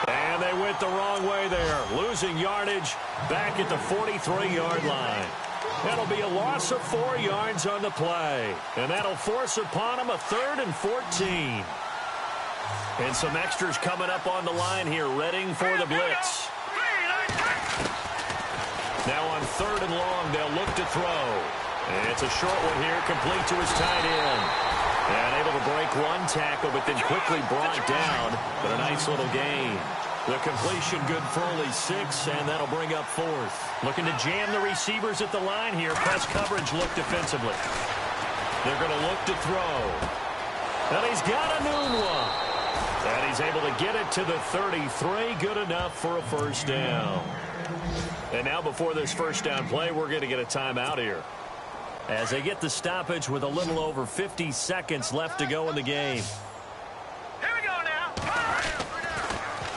And they went the wrong way there. Losing yardage back at the 43-yard line. That'll be a loss of 4 yards on the play. And that'll force upon them a 3rd and 14. And some extras coming up on the line here, readying for the blitz. Now on 3rd and long, they'll look to throw. And it's a short one here, complete to his tight end. And able to break one tackle, but then quickly brought down. But a nice little gain. The completion good for only 6, and that'll bring up 4th. Looking to jam the receivers at the line here. Press coverage look defensively. They're going to look to throw. And he's got a noon one. And he's able to get it to the 33. Good enough for a first down. And now before this first down play, we're going to get a timeout here, as they get the stoppage with a little over 50 seconds left to go in the game. Here we go now.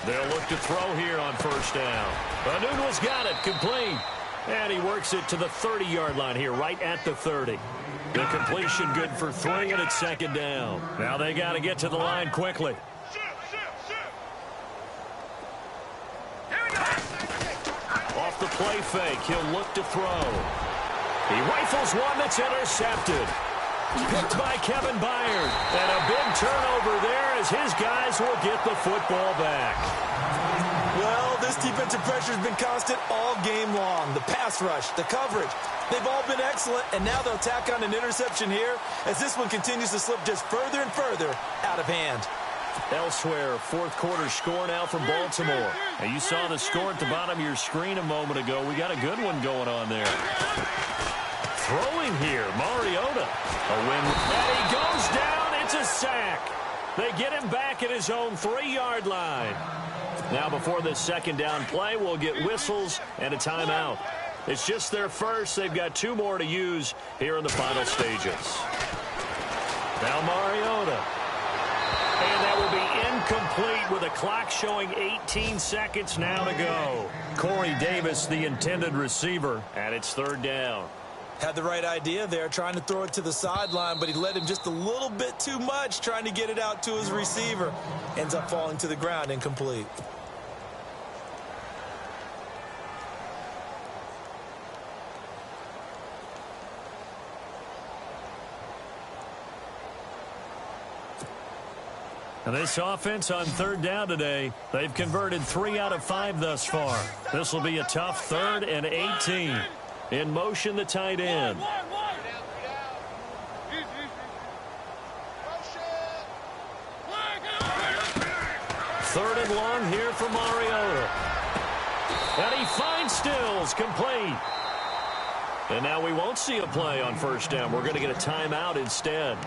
They'll look to throw here on first down. Anunu's got it, complete. And he works it to the 30-yard line here, right at the 30. The completion good for 3, and it's second down. Now they got to get to the line quickly. Off the play fake, he'll look to throw. He rifles one that's intercepted. Picked by Kevin Byard. And a big turnover there as his guys will get the football back. Well, this defensive pressure has been constant all game long. The pass rush, the coverage, they've all been excellent, and now they'll tack on an interception here as this one continues to slip just further and further out of hand. Elsewhere, 4th quarter score now from Baltimore. Now you saw the score at the bottom of your screen a moment ago. We got a good one going on there. Throwing here, Mariota. A win. And he goes down. It's a sack. They get him back at his own 3-yard line. Now before this second down play, we'll get whistles and a timeout. It's just their first. They've got 2 more to use here in the final stages. Now Mariota. And that will be incomplete with a clock showing 18 seconds now to go. Corey Davis, the intended receiver, and it's 3rd down. Had the right idea there, trying to throw it to the sideline, but he led him just a little bit too much, trying to get it out to his receiver. Ends up falling to the ground, incomplete. And this offense on third down today, they've converted 3 out of 5 thus far. This will be a tough 3rd and 18. In motion, the tight end. 3rd and long here for Mariota. And he finds Stills, complete. And now we won't see a play on first down. We're going to get a timeout instead.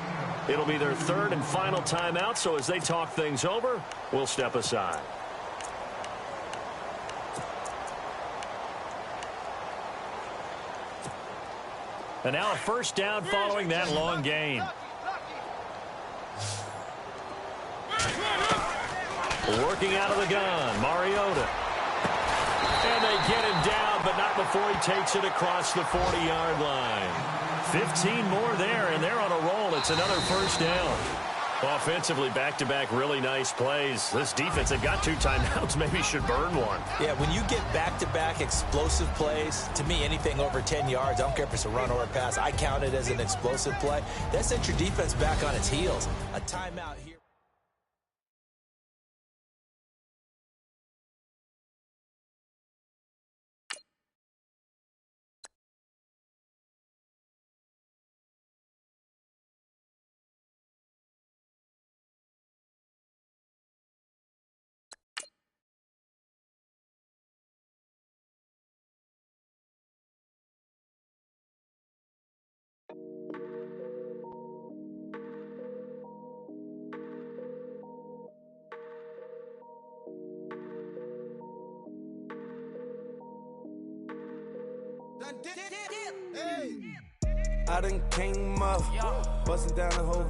It'll be their 3rd and final timeout, so as they talk things over, we'll step aside. And now a first down following that long gain. Working out of the gun, Mariota. And they get him down, but not before he takes it across the 40-yard line. 15 more there, and they're on a roll. It's another first down. Offensively, back-to-back really nice plays. This defense, they've got 2 timeouts, maybe should burn one. Yeah, when you get back-to-back explosive plays, to me, anything over 10 yards, I don't care if it's a run or a pass, I count it as an explosive play. That sets your defense back on its heels. A timeout here. I done came up, busting down the whole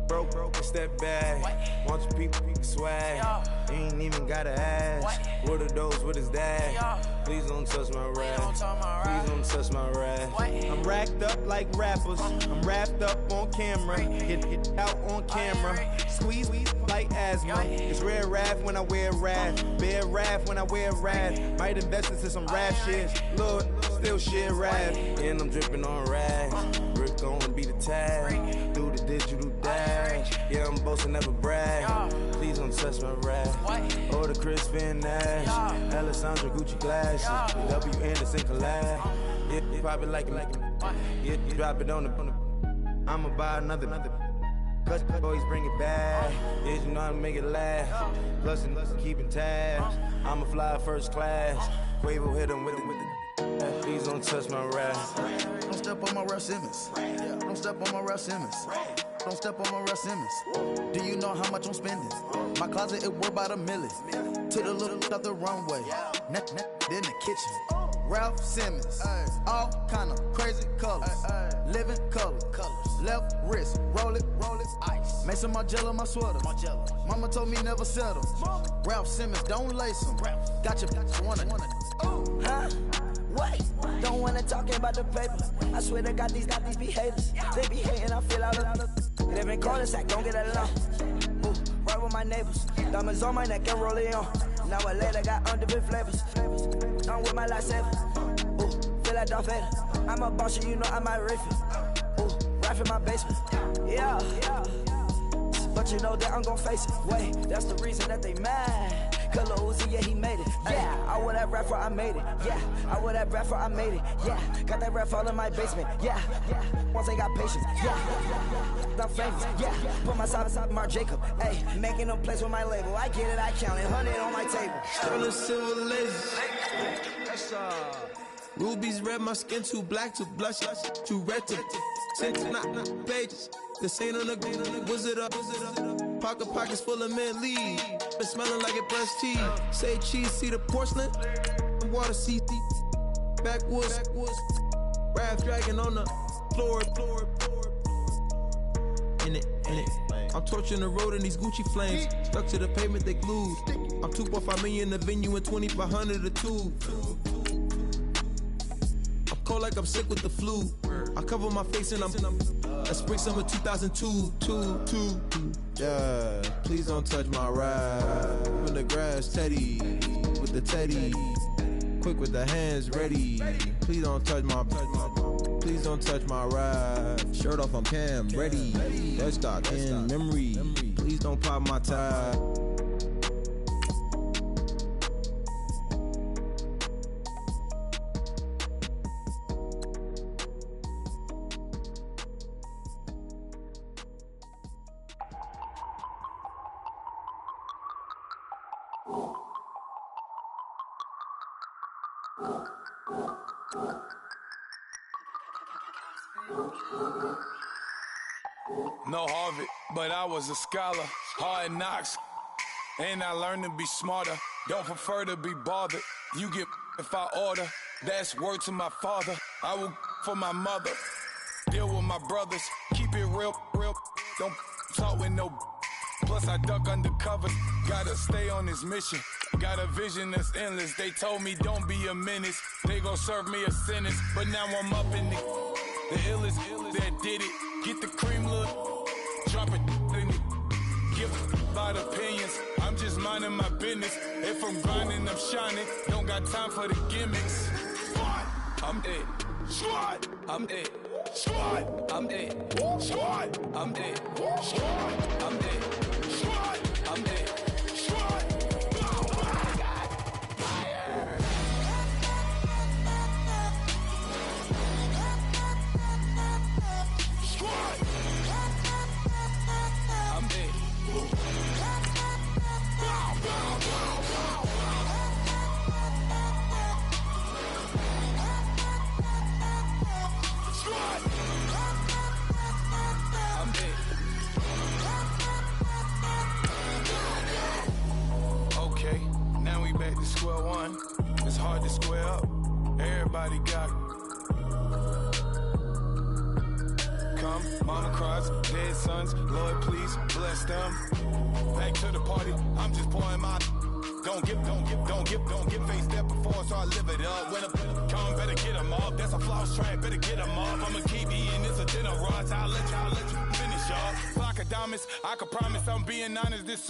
broke, step back. Want your people swag. You ain't even gotta ask. What are those? What is that? Please don't touch my rap. Please don't touch my rap. I'm racked up like rappers. I'm wrapped up on camera. Hit out on camera. Squeeze like asthma. It's rare wrath when I wear wrath. Bear wrath when I wear wrath. Might invest into some rap shit. Lord, still shit rap. And I'm dripping on rags. Rick gonna be the tag. Do the digital dash. Yeah, I'm boasting, never brag. Please don't touch my rap. Or the Chris Finn Nash. Alessandra Gucci glasses. W. Anderson collab. Yeah, you probably like it. Yeah, you drop it on the. I'ma buy another. Cause boys bring it back. Yeah, you know how to make it laugh. Plus and keeping tabs. I'ma fly first class. Quavo hit him with it. Please don't touch my rap. Don't step on my Russ Simmons. Don't step on my Russ Simmons. Don't step on my Russ Simmons. Do you know how much I'm spending? My closet, it worth about $1 million. To the little up the runway. In the kitchen. Ralph Simmons. All kind of crazy colors. Living colors. Left wrist. Roll it. Ice. Mason Margiela, my sweater. Mama told me never settle. Ralph Simmons, don't lace him. Got your wanna. Huh? What? Don't wanna talk about the paper. I swear to God, these be haters. They be hating, I feel out of. They been calling sack, don't get along. Ooh, right with my neighbors. Diamonds on my neck and roll it on. Now I later got underbit flavors. I'm with my lifesaver. Ooh, feel like Darth Vader. I'm a boss, you know I might riff it. Ooh, right in my basement. Yeah. But you know that I'm gon' face it. Wait, that's the reason that they mad. Color Uzi, yeah, he made it. Yeah, I wear that rapper, I made it. Yeah, I wear that rapper, I made it. Yeah, got that rap all in my basement. Yeah, once I got patience. Yeah, I'm famous. Yeah, put my side Mark Jacob. Hey, making them plays with my label. I get it, I count it. 100 on my table. Sterling silver laces. Rubies red, my skin too black to blush, too red to six, not pages. This ain't on the wizard up. Pockets full of mint lead. Been smelling like it brushed tea. Say cheese, see the porcelain. Water, see backwoods. Wrath dragging on the floor. In it. I'm torching the road in these Gucci flames. Stuck to the pavement, they glued. I'm 2.5 million in the venue and 2,500 a tube. cold like I'm sick with the flu. I cover my face and that's spring summer 2002. Yeah, please don't touch my ride. In the grass, Teddy, with the Teddy. Quick with the hands ready. Please don't touch my ride. Shirt off, I'm Cam, ready. Dead stock in memory. Please don't pop my tie. No Harvard, but I was a scholar. Hard knocks, and I learned to be smarter. Don't prefer to be bothered. You get if I order. That's word to my father. I will for my mother. Deal with my brothers. Keep it real. Don't talk with no. Plus I duck undercover. Gotta stay on this mission. Got a vision that's endless. They told me don't be a menace. They gon' serve me a sentence. But now I'm up in it. The illest that did it. Get the cream look. Drop it in it. Give about opinions. I'm just minding my business. If I'm grinding, I'm shining. Don't got time for the gimmicks. Squad, I'm dead. Squad, I'm dead. Squad, I'm dead. Squad, I'm dead. Squad, I'm dead. Squad, I'm dead. Squad. Square one, it's hard to square up. Everybody got come, mama cries, dead sons. Lord, please bless them. Back to the party, I'm just pouring my. Don't get face step before, so I live it up. When a come, better get them up. That's a floss track, better get them up. I'ma keep eating this a dinner rush. I'll let you finish up. Flock of diamonds, I can promise I'm being honest. This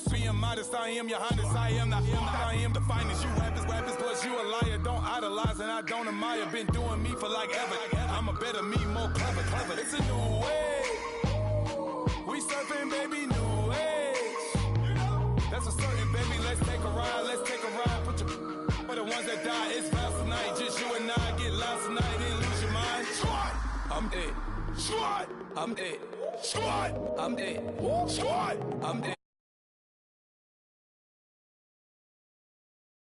being modest. I am your highness. I am the finest. You rappers, plus you a liar. Don't idolize and I don't admire. Been doing me for like ever. I'm a better me, more clever. It's a new way. We surfing, baby, new age. That's a certain, baby. Let's take a ride. Put your for the ones that die. It's vows tonight. Just you and I get lost tonight and lose your mind. Squad, I'm dead. Squad, I'm dead. Squad, I'm dead. Squad, I'm dead.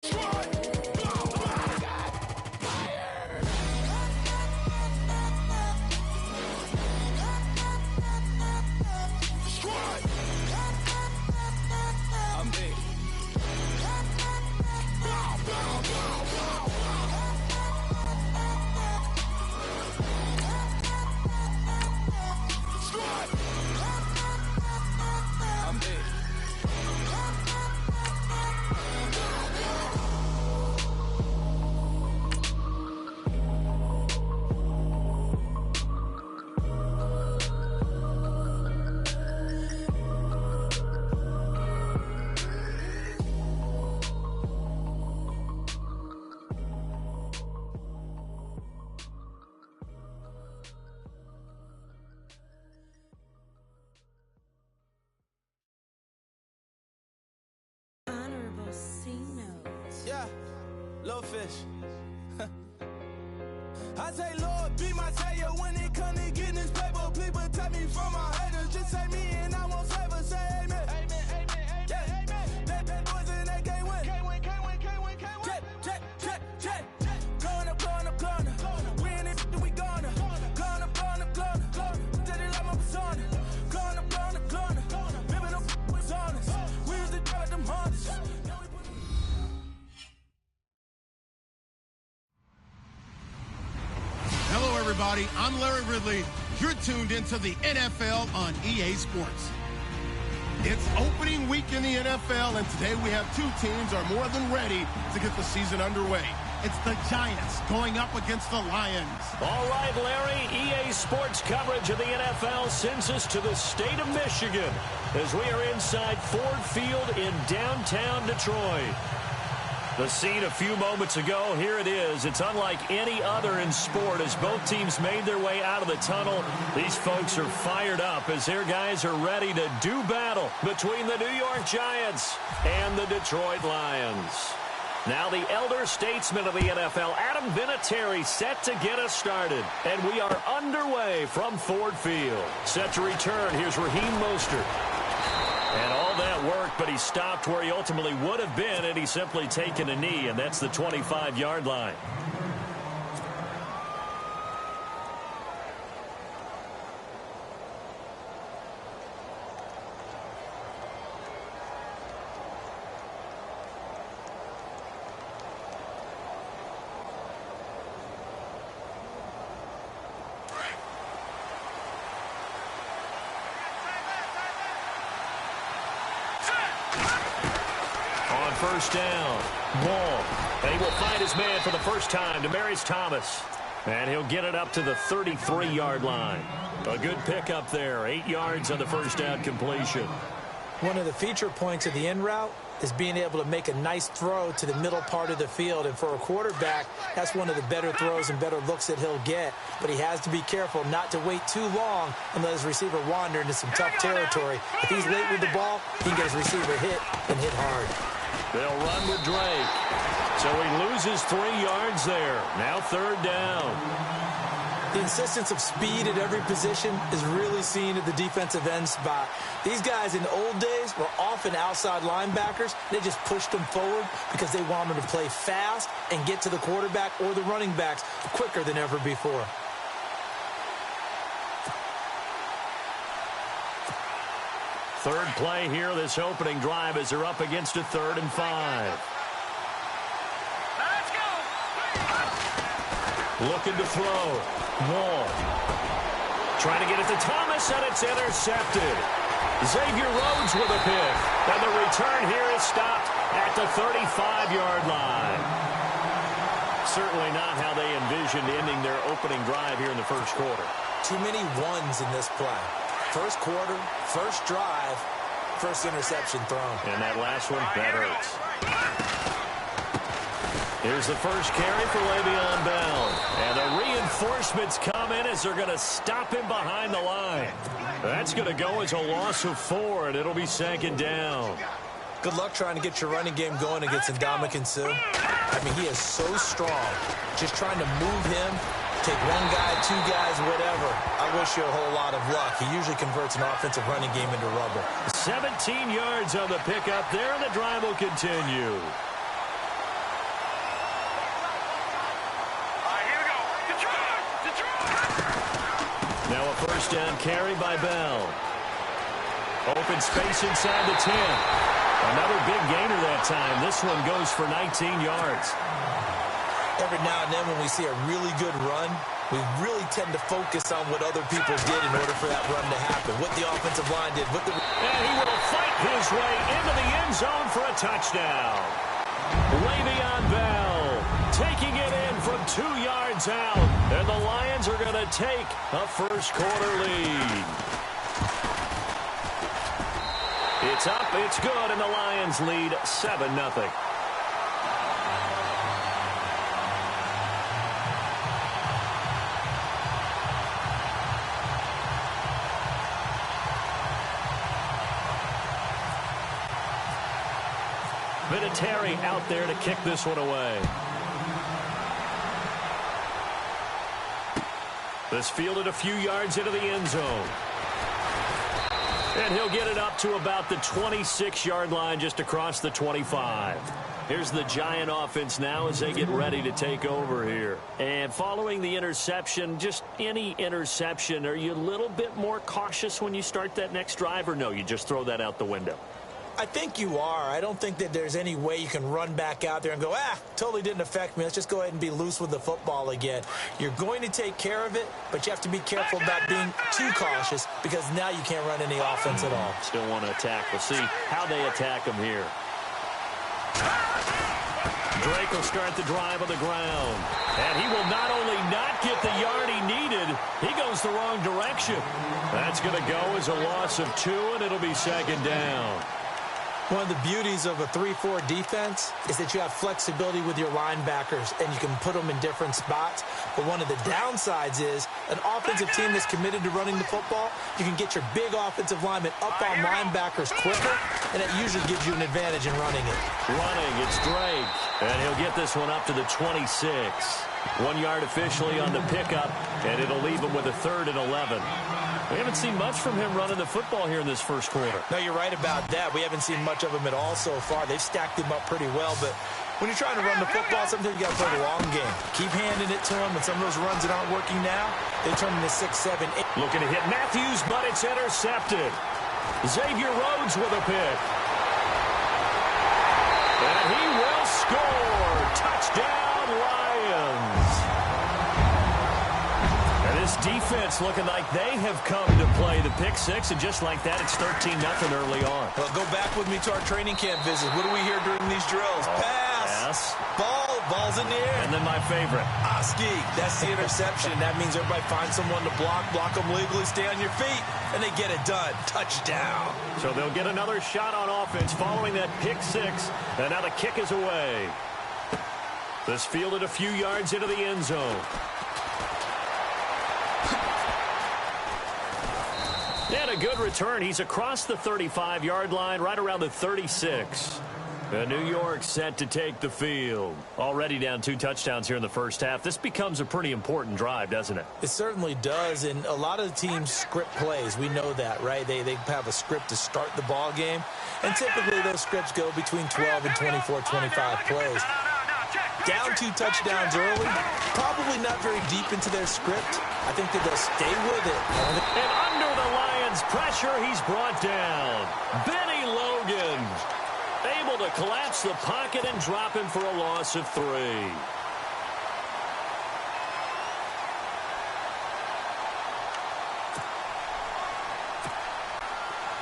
Squad. Yeah, little fish. I say, Lord, be my savior when it comes to getting this paper. Please protect me from my haters. Just say me and I won't save us. Say amen. Amen. Yeah. Amen. That boys in that game win. Can't win. Jet. Going up. We in it, we gonna. Going up. Steady like my persona. Going up. Living up with honest. We used to drive them Hondas. Hello, everybody. I'm Larry Ridley. You're tuned into the NFL on EA Sports. It's opening week in the NFL, and today we have two teams are more than ready to get the season underway. It's the Giants going up against the Lions. All right, Larry, EA Sports coverage of the NFL sends us to the state of Michigan as we are inside Ford Field in downtown Detroit. The scene a few moments ago, here it is. It's unlike any other in sport as both teams made their way out of the tunnel. These folks are fired up as their guys are ready to do battle between the New York Giants and the Detroit Lions. Now the elder statesman of the NFL, Adam Vinatieri, set to get us started. And we are underway from Ford Field. Set to return, here's Raheem Mostert. And all that worked, but he stopped where he ultimately would have been, and he's simply taken a knee, and that's the 25-yard line. First down. Ball. And he will find his man for the first time, Demaryius Thomas. And he'll get it up to the 33-yard line. A good pickup there. 8 yards on the first down completion. One of the feature points of the in route is being able to make a nice throw to the middle part of the field. And for a quarterback, that's one of the better throws and better looks that he'll get. But he has to be careful not to wait too long and let his receiver wander into some tough territory. If he's late with the ball, he can get his receiver hit and hit hard. They'll run with Drake. So he loses 3 yards there. Now third down. The insistence of speed at every position is really seen at the defensive end spot. These guys in the old days were often outside linebackers. They just pushed them forward because they wanted to play fast and get to the quarterback or the running backs quicker than ever before. Third play here, this opening drive, as they're up against a 3rd and 5. Let's go. Looking to throw. Wall. Trying to get it to Thomas, and it's intercepted. Xavier Rhodes with a pick. And the return here is stopped at the 35-yard line. Certainly not how they envisioned ending their opening drive here in the first quarter. Too many ones in this play. First quarter, first drive, first interception thrown. And that last one, that hurts. Here's the first carry for Le'Veon Bell. And the reinforcements come in as they're going to stop him behind the line. That's going to go as a loss of 4, and it'll be 2nd down. Good luck trying to get your running game going against Ndamukong Suh. I mean, he is so strong. Just trying to move him, take one guy, 2 guys, whatever. I wish you a whole lot of luck. He usually converts an offensive running game into rubber. 17 yards on the pickup there, and the drive will continue. Here we go. Detroit! Now a first down carry by Bell. Open space inside the 10. Another big gainer that time. This one goes for 19 yards. Every now and then when we see a really good run, we really tend to focus on what other people did in order for that run to happen. What the offensive line did. And he will fight his way into the end zone for a touchdown. Le'Veon Bell taking it in from 2 yards out. And the Lions are going to take a first quarter lead. It's up, it's good, and the Lions lead 7-0. Vinatieri out there to kick this one away. This fielded a few yards into the end zone. And he'll get it up to about the 26-yard line, just across the 25. Here's the Giant offense now as they get ready to take over here. And following the interception, just any interception, are you a little bit more cautious when you start that next drive, or no, you just throw that out the window? I think you are. I don't think that there's any way you can run back out there and go, totally didn't affect me. Let's just go ahead and be loose with the football again. You're going to take care of it, but you have to be careful about being too cautious because now you can't run any offense at all. Still want to attack. We'll see how they attack them here. Drake will start the drive on the ground. And he will not only not get the yard he needed, he goes the wrong direction. That's going to go as a loss of 2, and it'll be second down. One of the beauties of a 3-4 defense is that you have flexibility with your linebackers, and you can put them in different spots. But one of the downsides is an offensive team that's committed to running the football, you can get your big offensive linemen up on linebackers quicker, and it usually gives you an advantage in running it. It's Drake, and he'll get this one up to the 26. 1 yard officially on the pickup, and it'll leave him with a 3rd and 11. We haven't seen much from him running the football here in this first quarter. No, you're right about that. We haven't seen much of him at all so far. They've stacked him up pretty well, but when you're trying to run the football, sometimes you got to play the long game. Keep handing it to him, and some of those runs that aren't working now, they turn into 6, 7, 8. Looking to hit Matthews, but it's intercepted. Xavier Rhodes with a pick. And he will score. Touchdown, Lions. And this defense looking like they have come to play the pick 6, and just like that, it's 13-0 early on. Well, go back with me to our training camp visit. What do we hear during these drills? Pass. Ball's in the air. And then my favorite. Oski. That's the interception. That means everybody finds someone to block them legally, stay on your feet, and they get it done. Touchdown. So they'll get another shot on offense following that pick 6, and now the kick is away. This fielded a few yards into the end zone. And a good return. He's across the 35-yard line, right around the 36. And New York set to take the field. Already down 2 touchdowns here in the first half. This becomes a pretty important drive, doesn't it? It certainly does, and a lot of the teams script plays. We know that, right? They have a script to start the ball game, and typically those scripts go between 12 and 24, 25 plays. Down 2 touchdowns early, probably not very deep into their script. I think that they'll stay with it. And under the Lions' pressure, he's brought down. Benny Logan able to collapse the pocket and drop him for a loss of 3.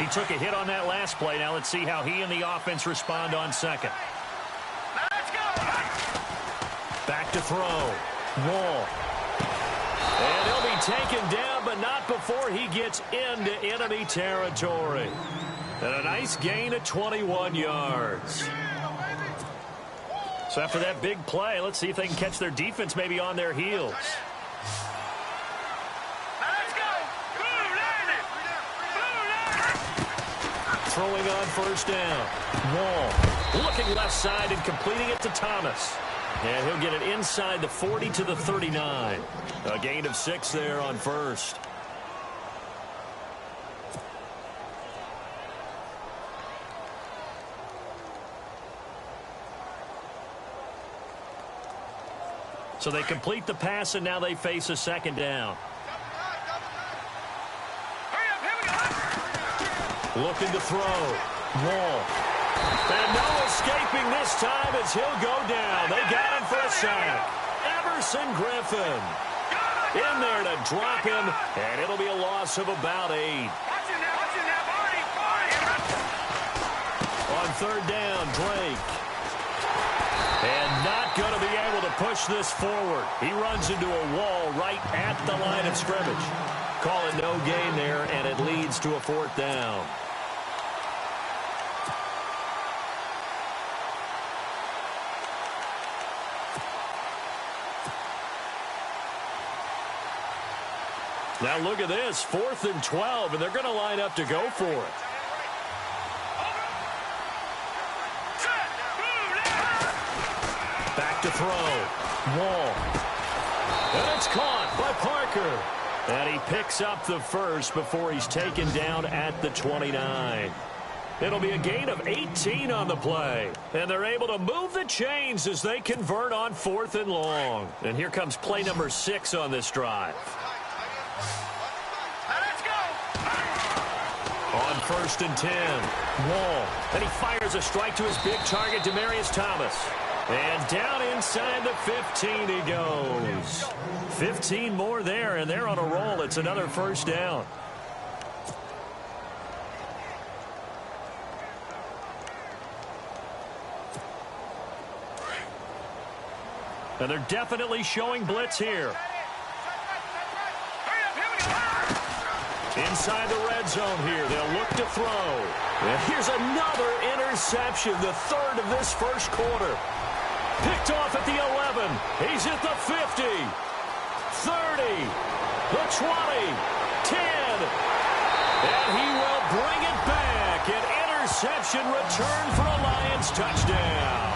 He took a hit on that last play. Now let's see how he and the offense respond on second. Let's go! Back to throw. Wall. And he'll be taken down, but not before he gets into enemy territory. And a nice gain of 21 yards. So after that big play, let's see if they can catch their defense maybe on their heels. Let's go! Throwing on first down. Wall looking left side and completing it to Thomas. And he'll get it inside the 40 to the 39. A gain of 6 there on first. So they complete the pass, and now they face a second down. Looking to throw. Wall. And no escaping this time as he'll go down. They got him for a sack. Everson Griffin in there to drop him, and it'll be a loss of about 8. On third down, Drake. And not going to be able to push this forward. He runs into a wall right at the line of scrimmage. Call it no gain there, and it leads to a 4th down. Now look at this, 4th and 12, and they're going to line up to go for it. Back to throw. Wall. And it's caught by Parker. And he picks up the first before he's taken down at the 29. It'll be a gain of 18 on the play. And they're able to move the chains as they convert on 4th and long. And here comes play number 6 on this drive. On 1st and 10, Wall. And he fires a strike to his big target, Demaryius Thomas. And down inside the 15 he goes. 15 more there, and they're on a roll. It's another first down. And they're definitely showing blitz here. Inside the red zone here. They'll look to throw. And here's another interception, the third of this first quarter. Picked off at the 11. He's at the 50. 30. The 20. 10. And he will bring it back. An interception return for a Lions touchdown.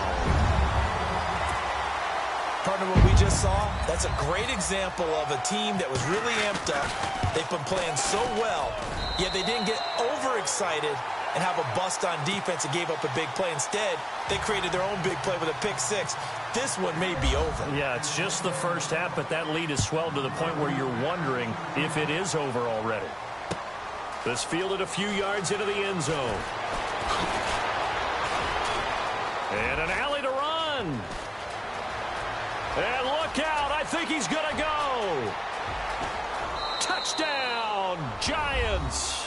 Partner, what we just saw, that's a great example of a team that was really amped up. They've been playing so well, yet they didn't get overexcited and have a bust on defense and gave up a big play. Instead, they created their own big play with a pick six. This one may be over. Yeah, it's just the first half, but that lead has swelled to the point where you're wondering if it is over already. This fielded a few yards into the end zone. And an alley to run. And look out, I think he's going to go. Touchdown, Giants.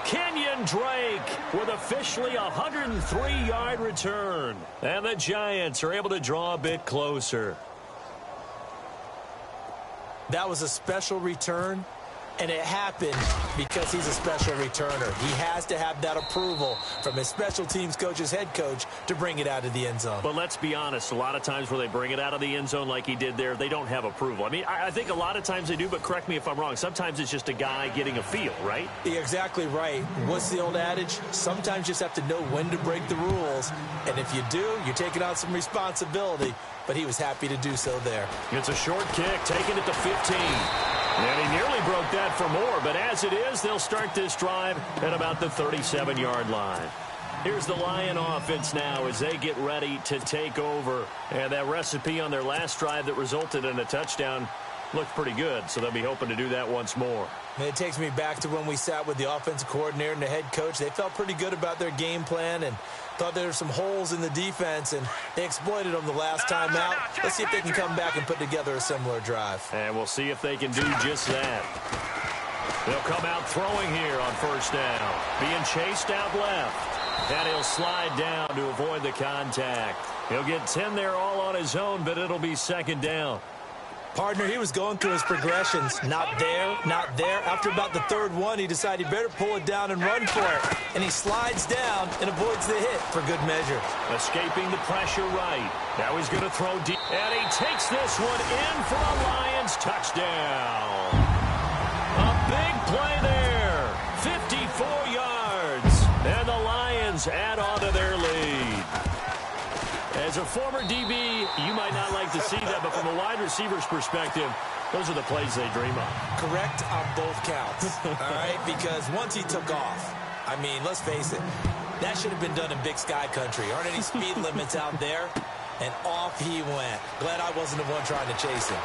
Kenyon Drake with officially a 103-yard return. And the Giants are able to draw a bit closer. That was a special return, and it happened because he's a special returner. He has to have that approval from his special teams coach, his head coach, to bring it out of the end zone. But let's be honest, a lot of times where they bring it out of the end zone like he did there, they don't have approval. I mean, I think a lot of times they do, but correct me if I'm wrong. Sometimes it's just a guy getting a feel, right? You're exactly right. What's the old adage? Sometimes you just have to know when to break the rules. And if you do, you're taking on some responsibility. But he was happy to do so there. It's a short kick, taking it to 15. And he nearly broke that for more, but as it is, they'll start this drive at about the 37-yard line. Here's the Lion offense now as they get ready to take over. And that recipe on their last drive that resulted in a touchdown looked pretty good, so they'll be hoping to do that once more. And it takes me back to when we sat with the offensive coordinator and the head coach. They felt pretty good about their game plan and thought there were some holes in the defense, and they exploited them the last time out. Let's see if they can come back and put together a similar drive. And we'll see if they can do just that. They'll come out throwing here on first down. Being chased out left. And he'll slide down to avoid the contact. He'll get 10 there all on his own, but it'll be second down. Partner, he was going through his progressions. Not there, not there. After about the third one, he decided he better pull it down and run for it. And he slides down and avoids the hit for good measure. Escaping the pressure right. Now he's going to throw deep. And he takes this one in for a Lions touchdown. A big play there. 54 yards. And the Lions add on to their lead. As a former DB, you might not like to see that, but from a wide receiver's perspective, those are the plays they dream of. Correct on both counts, all right? Because once he took off, I mean, let's face it, that should have been done in Big Sky country. Aren't any speed limits out there? And off he went. Glad I wasn't the one trying to chase him.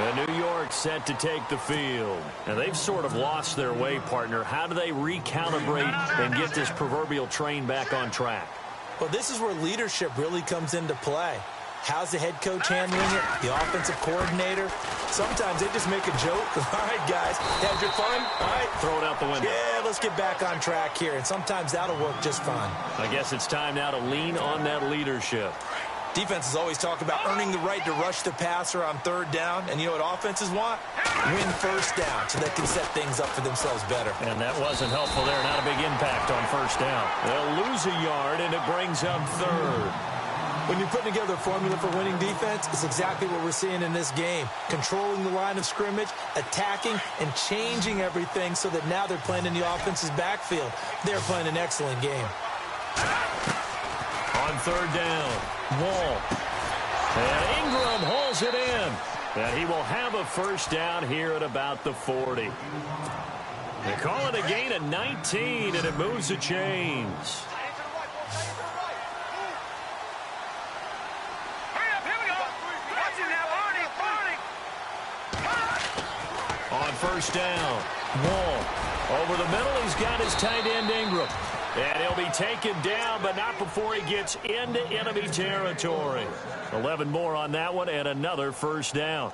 And New York set to take the field. And they've sort of lost their way, partner. How do they recalibrate and get this proverbial train back on track? Well, this is where leadership really comes into play. How's the head coach handling it? The offensive coordinator? Sometimes they just make a joke. All right, guys, had your fun? All right. Throw it out the window. Yeah, let's get back on track here. And sometimes that'll work just fine. I guess it's time now to lean on that leadership. Defenses always talk about earning the right to rush the passer on third down. And you know what offenses want? Win first down so they can set things up for themselves better. And that wasn't helpful there. Not a big impact on first down. They'll lose a yard, and it brings up third. When you're putting together a formula for winning defense, it's exactly what we're seeing in this game. Controlling the line of scrimmage, attacking, and changing everything so that now they're playing in the offense's backfield. They're playing an excellent game. On third down, Wall. And Ingram hauls it in. And he will have a first down here at about the 40. They call it a gain of 19, and it moves the chains. On first down, Wall. Over the middle, he's got his tight end, Ingram. And he'll be taken down, but not before he gets into enemy territory. 11 more on that one, and another first down.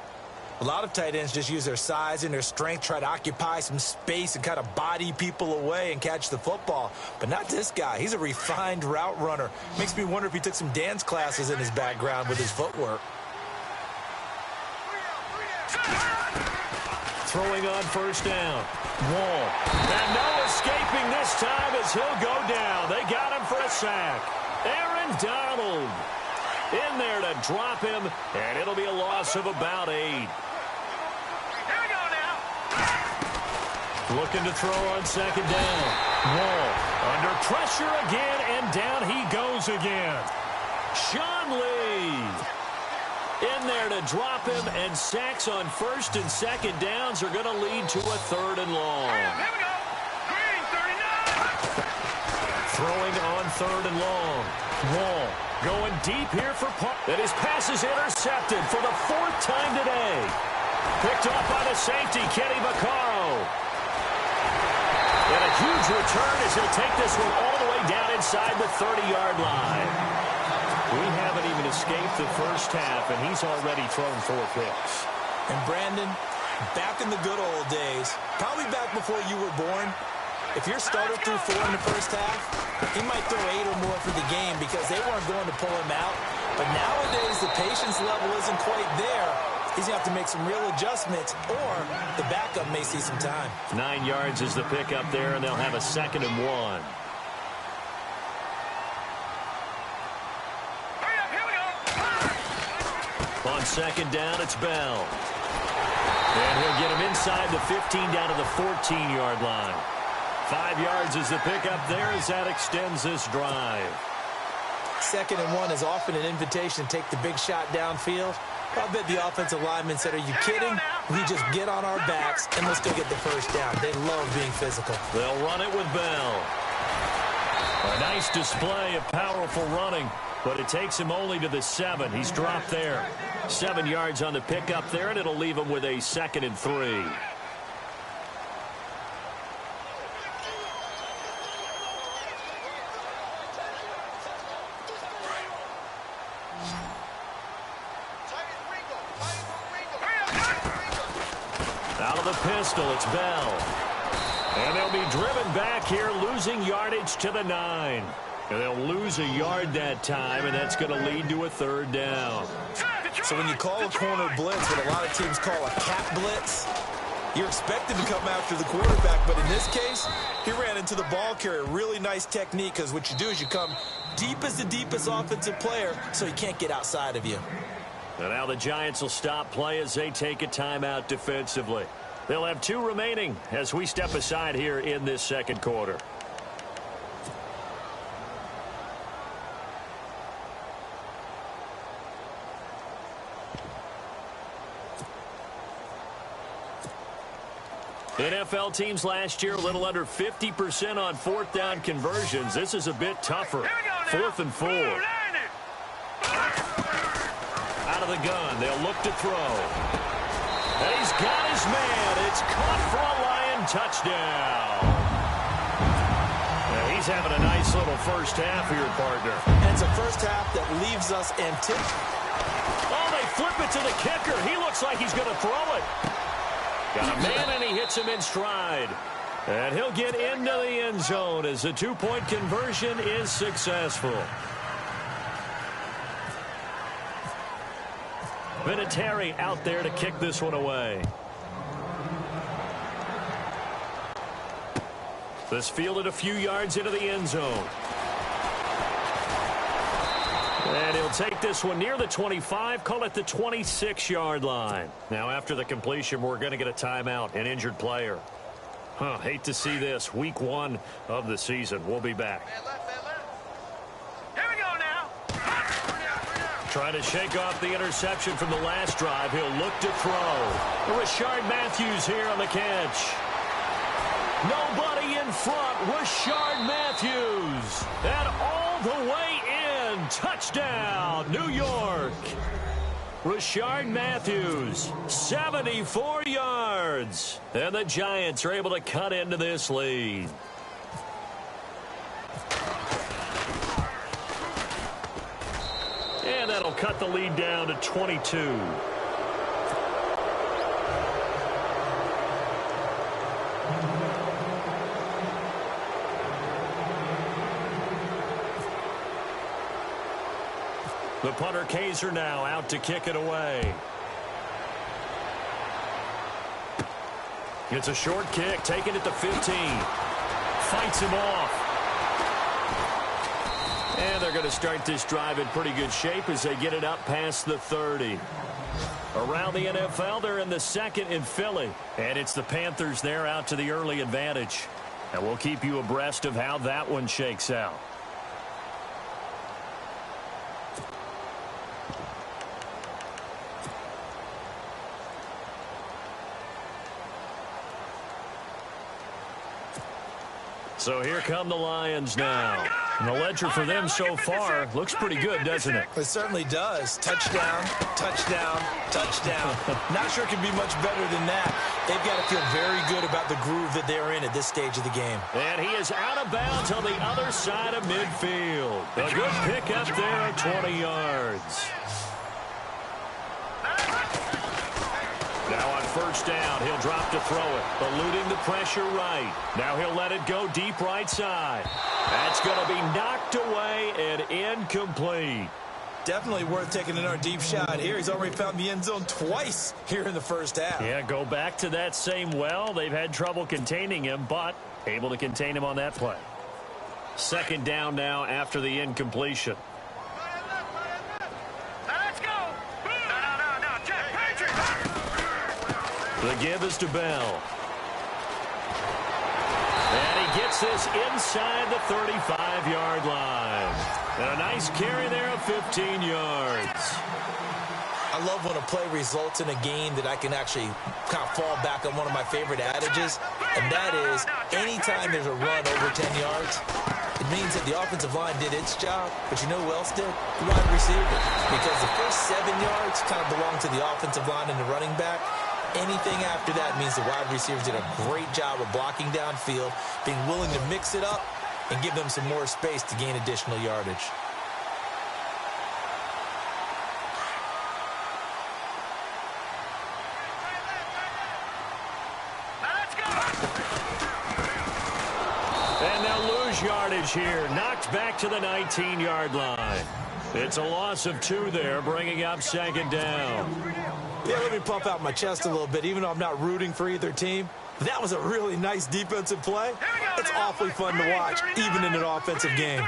A lot of tight ends just use their size and their strength, try to occupy some space and kind of body people away and catch the football. But not this guy. He's a refined route runner. Makes me wonder if he took some dance classes in his background with his footwork. Throwing on first down. Wall. And no escaping this time as he'll go down. They got him for a sack. Aaron Donald in there to drop him, and it'll be a loss of about 8. Looking to throw on second down. Wall under pressure again, and down he goes again. Sean Lee in there to drop him, and sacks on first and second downs are going to lead to a 3rd and long. Here we go. Green, 39. Throwing on 3rd and long. Wall going deep here for Park. And his pass is intercepted for the 4th time today. Picked off by the safety, Kenny Vaccaro. And a huge return as he'll take this one all the way down inside the 30-yard line. We haven't even escaped the first half, and he's already thrown 4 picks. And Brandon, back in the good old days, probably back before you were born, if your starter threw 4 in the first half, he might throw 8 or more for the game because they weren't going to pull him out. But nowadays, the patience level isn't quite there. He's going to have to make some real adjustments, or the backup may see some time. 9 yards is the pickup there, and they'll have a 2nd and 1. Hurry up, here we go. On second down, it's Bell. And he'll get him inside the 15 down to the 14-yard line. 5 yards is the pickup there as that extends this drive. 2nd and 1 is often an invitation to take the big shot downfield. I bet the offensive linemen said, are you kidding? We just get on our backs and let's go get the first down. They love being physical. They'll run it with Bell. A nice display of powerful running, but it takes him only to the 7. He's dropped there. 7 yards on the pickup there, and it'll leave him with a 2nd and 3. Out of the pistol, it's Bell. And they'll be driven back here, losing yardage to the 9. And they'll lose a yard that time, and that's going to lead to a 3rd down. So when you call a corner blitz, what a lot of teams call a cap blitz, you're expected to come after the quarterback. But in this case, he ran into the ball carrier. Really nice technique, because what you do is you come deep as the deepest offensive player so he can't get outside of you. And now the Giants will stop play as they take a timeout defensively. They'll have 2 remaining as we step aside here in this 2nd quarter. NFL teams last year a little under 50% on 4th down conversions. This is a bit tougher. 4th and 4. Out of the gun, they'll look to throw. And he's got his man. It's caught for a Lion touchdown. And he's having a nice little first half here, partner. And it's a first half that leaves us Oh, they flip it to the kicker. He looks like he's going to throw it. Got a man, and he hits him in stride. And he'll get into the end zone as the 2-point conversion is successful. Vinatieri out there to kick this one away. This fielded a few yards into the end zone. And he'll take this one near the 25, call it the 26-yard line. Now, after the completion, we're going to get a timeout, an injured player. Hate to see this. Week 1 of the season. We'll be back. Here we go now. Trying to shake off the interception from the last drive. He'll look to throw. Rashard Matthews here on the catch. Nobody in front. Rashard Matthews. And all the way in. Touchdown, New York. Rashard Matthews, 74 yards. And the Giants are able to cut into this lead. And that'll cut the lead down to 22. The punter Kaiser now out to kick it away. It's a short kick, taking it to 15. Fights him off. And they're going to start this drive in pretty good shape as they get it up past the 30. Around the NFL, they're in the second in Philly. And it's the Panthers there out to the early advantage. And we'll keep you abreast of how that one shakes out. So here come the Lions now. And the ledger for them so far looks pretty good, doesn't it? It certainly does. Touchdown, touchdown, touchdown. Not sure it can be much better than that. They've got to feel very good about the groove that they're in at this stage of the game. And he is out of bounds on the other side of midfield. A good pick up there at 20 yards. Now on first down, he'll drop to throw it, eluding the pressure right. Now he'll let it go deep right side. That's going to be knocked away and incomplete. Definitely worth taking another deep shot here. He's already found the end zone twice here in the first half. Yeah, go back to that same well. They've had trouble containing him, but able to contain him on that play. Second down now after the incompletion. The give is to Bell. And he gets this inside the 35-yard line. And a nice carry there of 15 yards. I love when a play results in a game that I can actually kind of fall back on one of my favorite adages, and that is anytime there's a run over 10 yards, it means that the offensive line did its job, but you know who else did? The wide receiver. Because the first 7 yards kind of belong to the offensive line and the running back. Anything after that means the wide receivers did a great job of blocking downfield, being willing to mix it up, and give them some more space to gain additional yardage. And they'll lose yardage here. Knocked back to the 19-yard line. It's a loss of 2 there, bringing up second down. Yeah, let me puff out my chest a little bit, even though I'm not rooting for either team. That was a really nice defensive play. It's awfully fun to watch, even in an offensive game.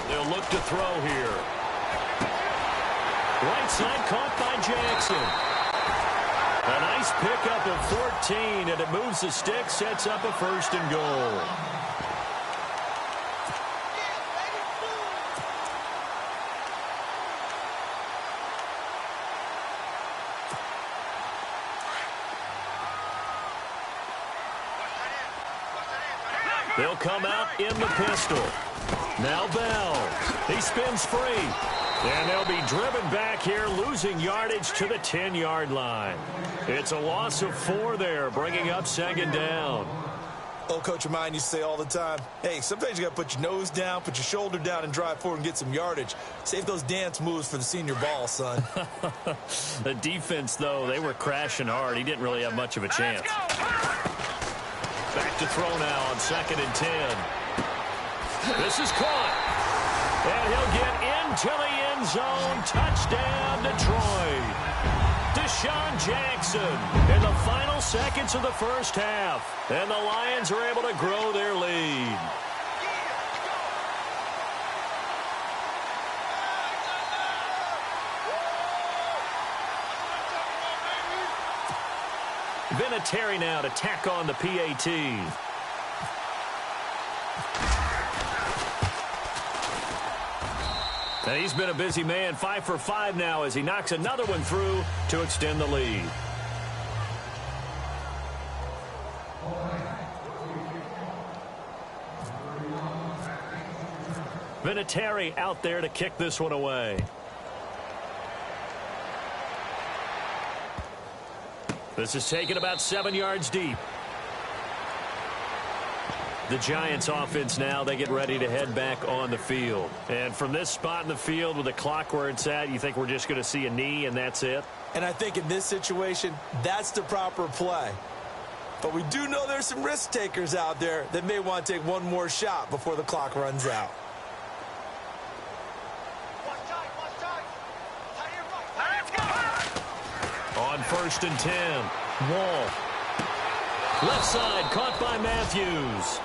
They'll look to throw here. Right side caught by Jackson. A nice pickup of 14, and it moves the stick, sets up a first and goal. They'll come out in the pistol. Now Bell. He spins free. And they'll be driven back here, losing yardage to the 10-yard line. It's a loss of 4 there, bringing up second down. Old coach of mine used to say all the time, hey, sometimes you got to put your nose down, put your shoulder down, and drive forward and get some yardage. Save those dance moves for the senior ball, son. The defense, though, they were crashing hard. He didn't really have much of a chance. Back to throw now on second and 10. This is caught. And he'll get into the end zone. Touchdown, Detroit. Deshaun Jackson in the final seconds of the first half. And the Lions are able to grow their lead. Vinatieri now to tack on the PAT. And he's been a busy man, 5 for 5 now as he knocks another one through to extend the lead. Vinatieri out there to kick this one away. This is taken about 7 yards deep. The Giants offense now, they get ready to head back on the field. And from this spot in the field with the clock where it's at, you think we're just going to see a knee and that's it? And I think in this situation, that's the proper play. But we do know there's some risk takers out there that may want to take one more shot before the clock runs out. 1st and 10. Wall. Left side, caught by Matthews.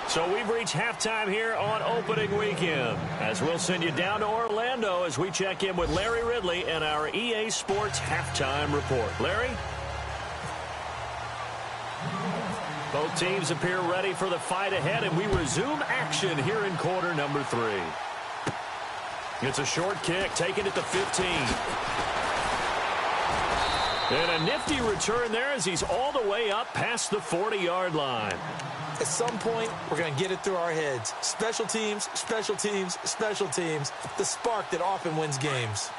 So we've reached halftime here on opening weekend, as we'll send you down to Orlando as we check in with Larry Ridley and our EA Sports halftime report. Larry? Both teams appear ready for the fight ahead, and we resume action here in quarter number 3. It's a short kick, taking it to 15. And a nifty return there as he's all the way up past the 40-yard line. At some point, we're going to get it through our heads. Special teams, special teams, special teams. The spark that often wins games.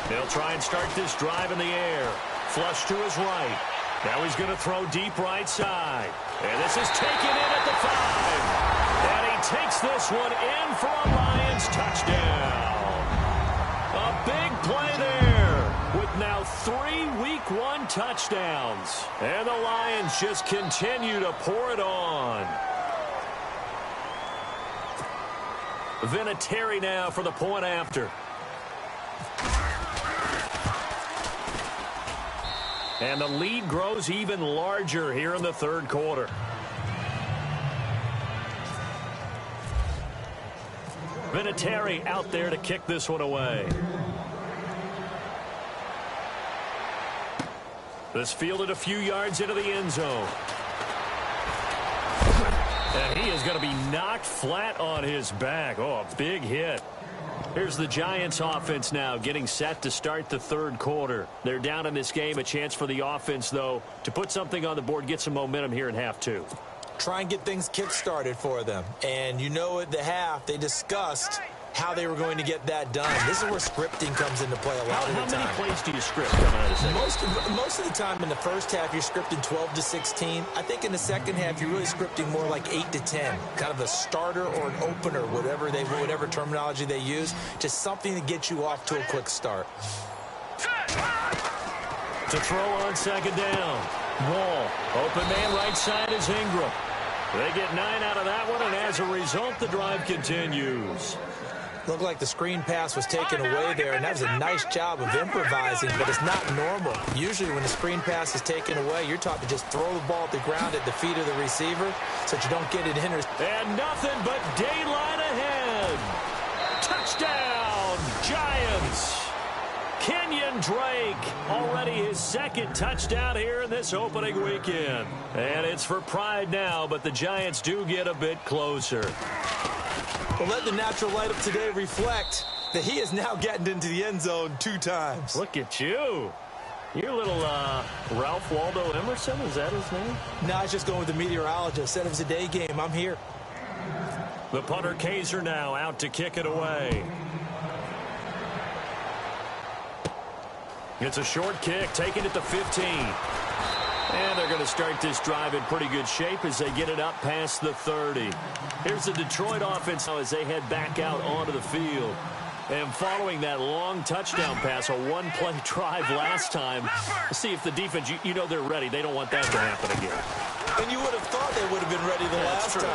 They'll try and start this drive in the air. Flush to his right. Now he's going to throw deep right side. And this is taken in at the 5. And he takes this one in for a Lions touchdown. A big play there with now 3 Week 1 touchdowns. And the Lions just continue to pour it on. Vinatieri now for the point after. And the lead grows even larger here in the 3rd quarter. Vinatieri out there to kick this one away. This fielded a few yards into the end zone. And he is going to be knocked flat on his back. Oh, a big hit. Here's the Giants offense now getting set to start the 3rd quarter. They're down in this game. A chance for the offense, though, to put something on the board, get some momentum here in half 2. Try and get things kick-started for them. And you know at the half, they discussed how they were going to get that done. This is where scripting comes into play a lot of the time. How many plays do you script coming out of second? Most of the time in the first half, you're scripting 12 to 16. I think in the second half, you're really scripting more like 8 to 10. Kind of a starter or an opener, whatever terminology they use. Just something to get you off to a quick start. To throw on 2nd down. Wall. Open man right side is Ingram. They get 9 out of that one, and as a result, the drive continues. Looked like the screen pass was taken away there, and that was a nice job of improvising, but it's not normal. Usually when the screen pass is taken away, you're taught to just throw the ball at the ground at the feet of the receiver so that you don't get it intercepted. And nothing but daylight ahead. Touchdown, Giants. Kenyon Drake, already his 2nd touchdown here in this opening weekend. And it's for pride now, but the Giants do get a bit closer. Well, let the natural light of today reflect that he has now gotten into the end zone 2 times. Look at you. You're a little Ralph Waldo Emerson, is that his name? No, I was just going with the meteorologist. Said it was a day game. I'm here. The punter Kaiser now out to kick it away. It's a short kick, taking it to 15. And they're going to start this drive in pretty good shape as they get it up past the 30. Here's the Detroit offense now as they head back out onto the field. And following that long touchdown pass, a 1-play drive last time, see if the defense, you know they're ready. They don't want that to happen again. And you would have thought they would have been ready the last time.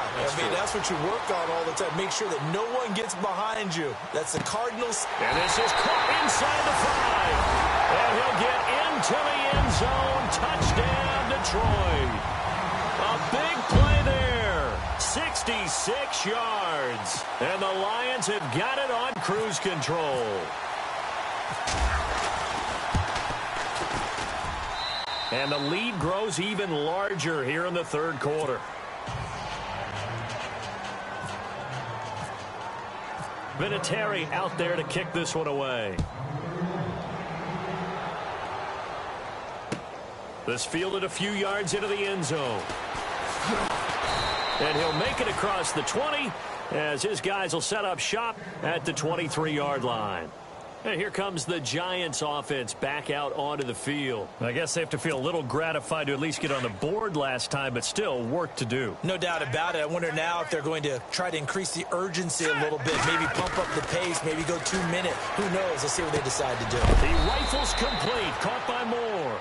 That's what you work on all the time. Make sure that no one gets behind you. That's the Cardinals. And this is caught inside the 5. And he'll get into the end zone. Touchdown, Detroit. A big play there. 66 yards. And the Lions have got it on cruise control. And the lead grows even larger here in the 3rd quarter. Vinatieri out there to kick this one away. This fielded a few yards into the end zone. And he'll make it across the 20 as his guys will set up shop at the 23-yard line. And here comes the Giants offense back out onto the field. I guess they have to feel a little gratified to at least get on the board last time, but still work to do. No doubt about it. I wonder now if they're going to try to increase the urgency a little bit, maybe pump up the pace, maybe go 2 minutes. Who knows? Let's see what they decide to do. The rifle's complete, caught by Moore.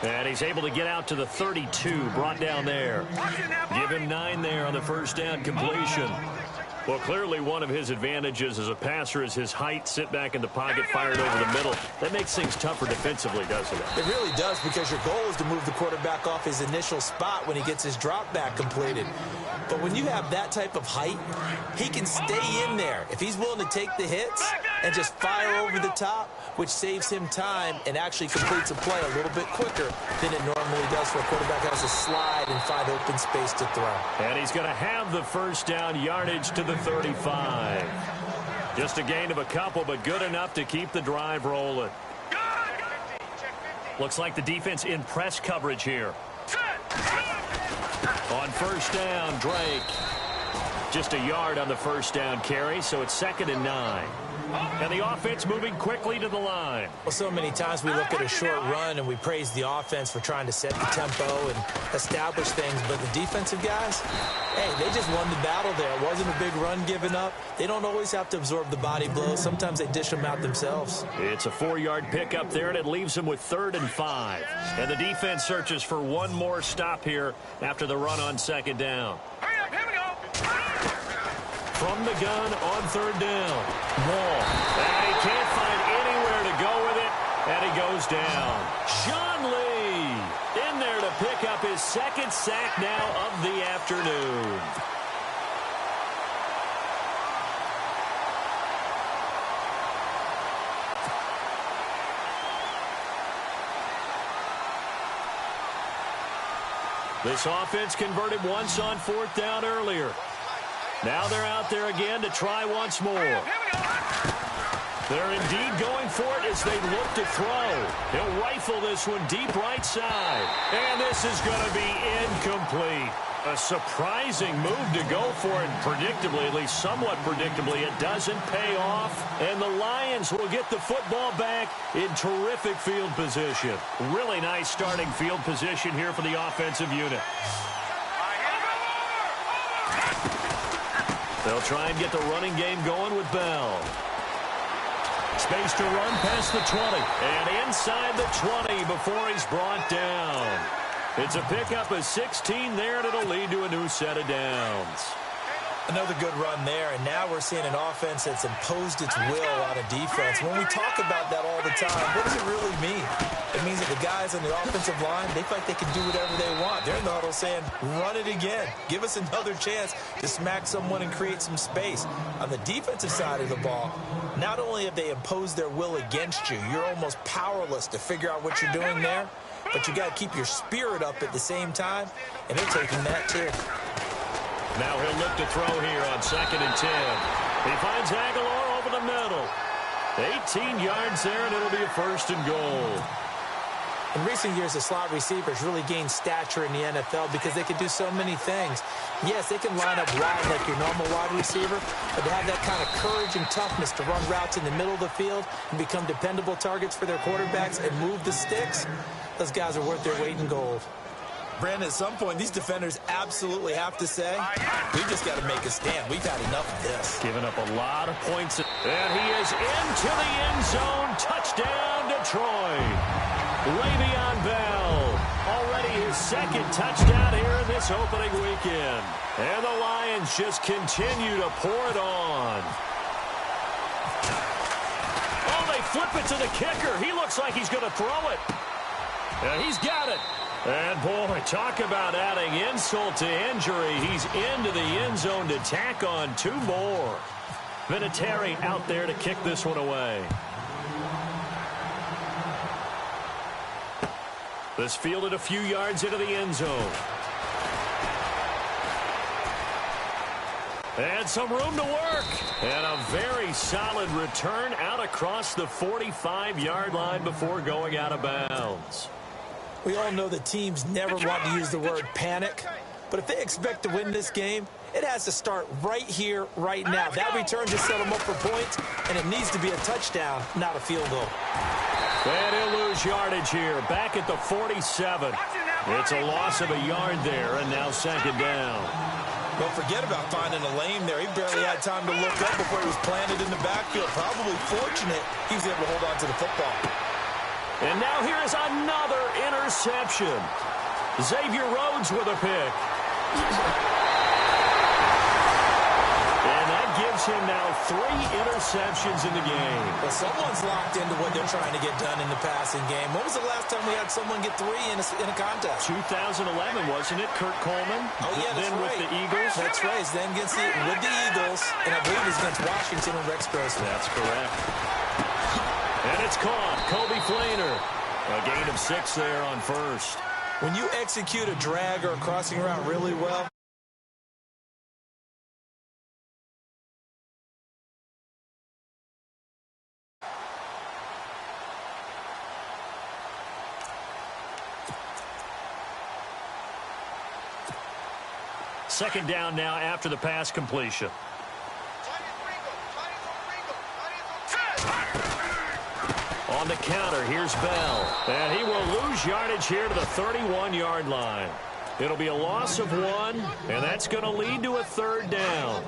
And he's able to get out to the 32, brought down there. Give him 9 there on the first down completion. Well, clearly one of his advantages as a passer is his height. Sit back in the pocket, fired over the middle. That makes things tougher defensively, doesn't it? It really does, because your goal is to move the quarterback off his initial spot when he gets his drop back completed. But when you have that type of height, he can stay in there if he's willing to take the hits and just fire over the top, which saves him time and actually completes a play a little bit quicker than it normally does for a quarterback who has to slide and find open space to throw. And he's going to have the first down, yardage to the 35. Just a gain of a couple, but good enough to keep the drive rolling. Looks like the defense in press coverage here. On first down, Drake. Just a yard on the first down carry, so it's 2nd and 9. And the offense moving quickly to the line. Well, so many times we look at a short run and we praise the offense for trying to set the tempo and establish things. But the defensive guys, hey, they just won the battle there. It wasn't a big run given up. They don't always have to absorb the body blows. Sometimes they dish them out themselves. It's a 4-yard pickup there, and it leaves them with 3rd and 5. And the defense searches for one more stop here after the run on 2nd down. Hurry up, here we go. From the gun on 3rd down. Wall. And he can't find anywhere to go with it, and he goes down. Sean Lee in there to pick up his 2nd sack now of the afternoon. This offense converted once on 4th down earlier. Now they're out there again to try once more. They're indeed going for it as they look to throw. He'll rifle this one deep right side. And this is going to be incomplete. A surprising move to go for it. Predictably, at least somewhat predictably, it doesn't pay off. And the Lions will get the football back in terrific field position. Really nice starting field position here for the offensive unit. They'll try and get the running game going with Bell. Space to run past the 20. And inside the 20 before he's brought down. It's a pickup of 16 there, and it'll lead to a new set of downs. Another good run there, and now we're seeing an offense that's imposed its will on a defense. When we talk about that all the time, what does it really mean? It means that the guys on the offensive line, they feel like they can do whatever they want. They're in the huddle saying, run it again. Give us another chance to smack someone and create some space. On the defensive side of the ball, not only have they imposed their will against you, you're almost powerless to figure out what you're doing there, but you got to keep your spirit up at the same time, and they're taking that too. Now he'll look to throw here on 2nd and 10. He finds Aguilar over the middle. 18 yards there, and it'll be a 1st and goal. In recent years, the slot receivers really gained stature in the NFL because they can do so many things. Yes, they can line up wide like your normal wide receiver, but to have that kind of courage and toughness to run routes in the middle of the field and become dependable targets for their quarterbacks and move the sticks, those guys are worth their weight in gold. Brandon, at some point, these defenders absolutely have to say, we just got to make a stand. We've had enough of this. Giving up a lot of points. And he is into the end zone. Touchdown, Detroit. Le'Veon Bell. Already his 2nd touchdown here in this opening weekend. And the Lions just continue to pour it on. Oh, they flip it to the kicker. He looks like he's going to throw it. And he's got it. And, boy, talk about adding insult to injury. He's into the end zone to tack on 2 more. Vinatieri out there to kick this one away. This fielded a few yards into the end zone. And some room to work. And a very solid return out across the 45-yard line before going out of bounds. We all know that teams never want to use the word panic, but if they expect to win this game, it has to start right here, right now. That return just set them up for points, and it needs to be a touchdown, not a field goal. And he'll lose yardage here, back at the 47. It's a loss of a yard there, and now 2nd down. Don't forget about finding a lane there. He barely had time to look up before he was planted in the backfield. Probably fortunate he was able to hold on to the football. And now here is another interception. Xavier Rhodes with a pick. And that interceptions in the game. Well, someone's locked into what they're trying to get done in the passing game. When was the last time we had someone get 3 in a contest? 2011, wasn't it? Kurt Coleman. Oh, yeah, that's then right. with the Eagles. That's right. Then with the Eagles, and I believe it's against Washington and Rex Grossman. That's correct. And it's caught. Kobe Flainer. A gain of 6 there on first. When you execute a drag or a crossing route really well, Second down now after the pass completion. On the counter, here's Bell. And he will lose yardage here to the 31-yard line. It'll be a loss of 1, and that's going to lead to a 3rd down.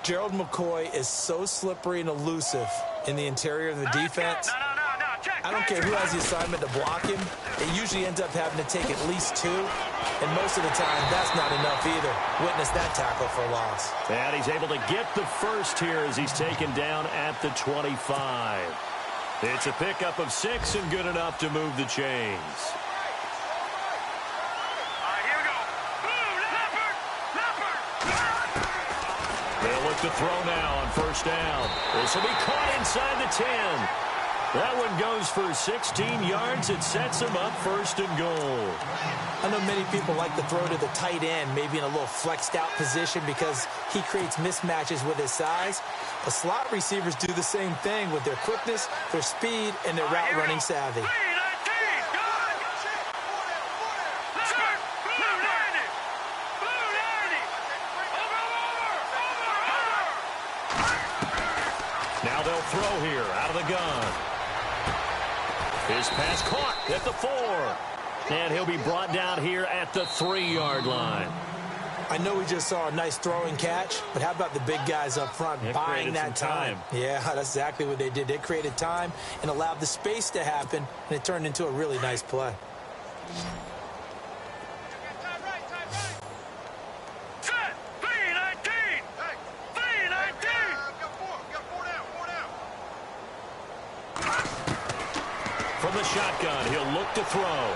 Gerald McCoy is so slippery and elusive in the interior of the defense. I don't care who has the assignment to block him. It usually ends up having to take at least 2, and most of the time, that's not enough either. Witness that tackle for loss. And he's able to get the first here as he's taken down at the 25. It's a pickup of 6 and good enough to move the chains. They'll look to throw now on first down. This will be caught inside the 10. That one goes for 16 yards. It sets him up 1st and goal. I know many people like to throw to the tight end, maybe in a little flexed out position because he creates mismatches with his size. But slot receivers do the same thing with their quickness, their speed, and their route running savvy. Now they'll throw here out of the gun. His pass caught at the 4. And he'll be brought down here at the 3-yard line. I know we just saw a nice throwing catch, but how about the big guys up front buying that time? Yeah, that's exactly what they did. They created time and allowed the space to happen, and it turned into a really nice play. From the shotgun, he'll look to throw.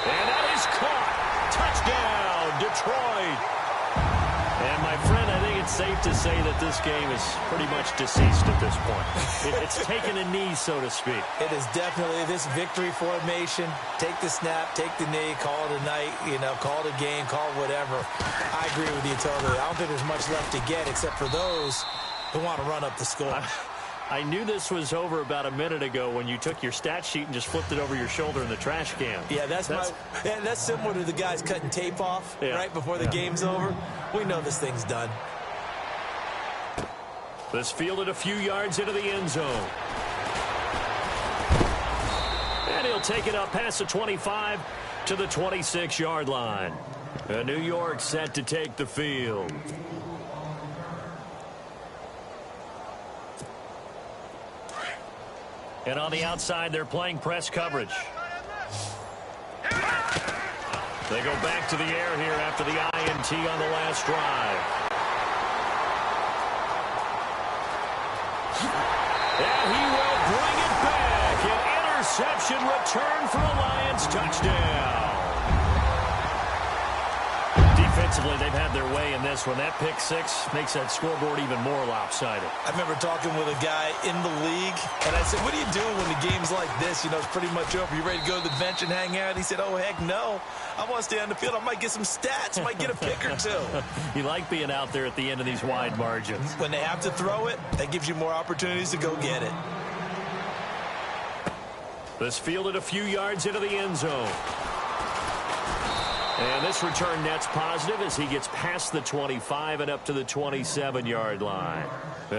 And that is caught. Touchdown, Detroit. And, my friend, I think it's safe to say that this game is pretty much deceased at this point. It's taken a knee, so to speak. It is definitely this victory formation. Take the snap, take the knee, call it a night, call it a game, call it whatever. I agree with you totally. I don't think there's much left to get except for those who want to run up the score. I knew this was over about a minute ago when you took your stat sheet and just flipped it over your shoulder in the trash can. Yeah, that's similar to the guys cutting tape off right before the game's over. We know this thing's done. This fielded a few yards into the end zone. And he'll take it up past the 25 to the 26-yard line. New York set to take the field. And on the outside, they're playing press coverage. They go back to the air here after the INT on the last drive. And he will bring it back. An interception return for a Lions touchdown. Defensively, they've had their way in this one. That pick 6 makes that scoreboard even more lopsided. I remember talking with a guy in the league, and I said, what are you doing when the game's like this? It's pretty much over. You ready to go to the bench and hang out? He said, oh, heck no. I want to stay on the field. I might get some stats. I might get a pick or 2. You like being out there at the end of these wide margins. When they have to throw it, that gives you more opportunities to go get it. This fielded a few yards into the end zone. And this return net's positive as he gets past the 25 and up to the 27-yard line.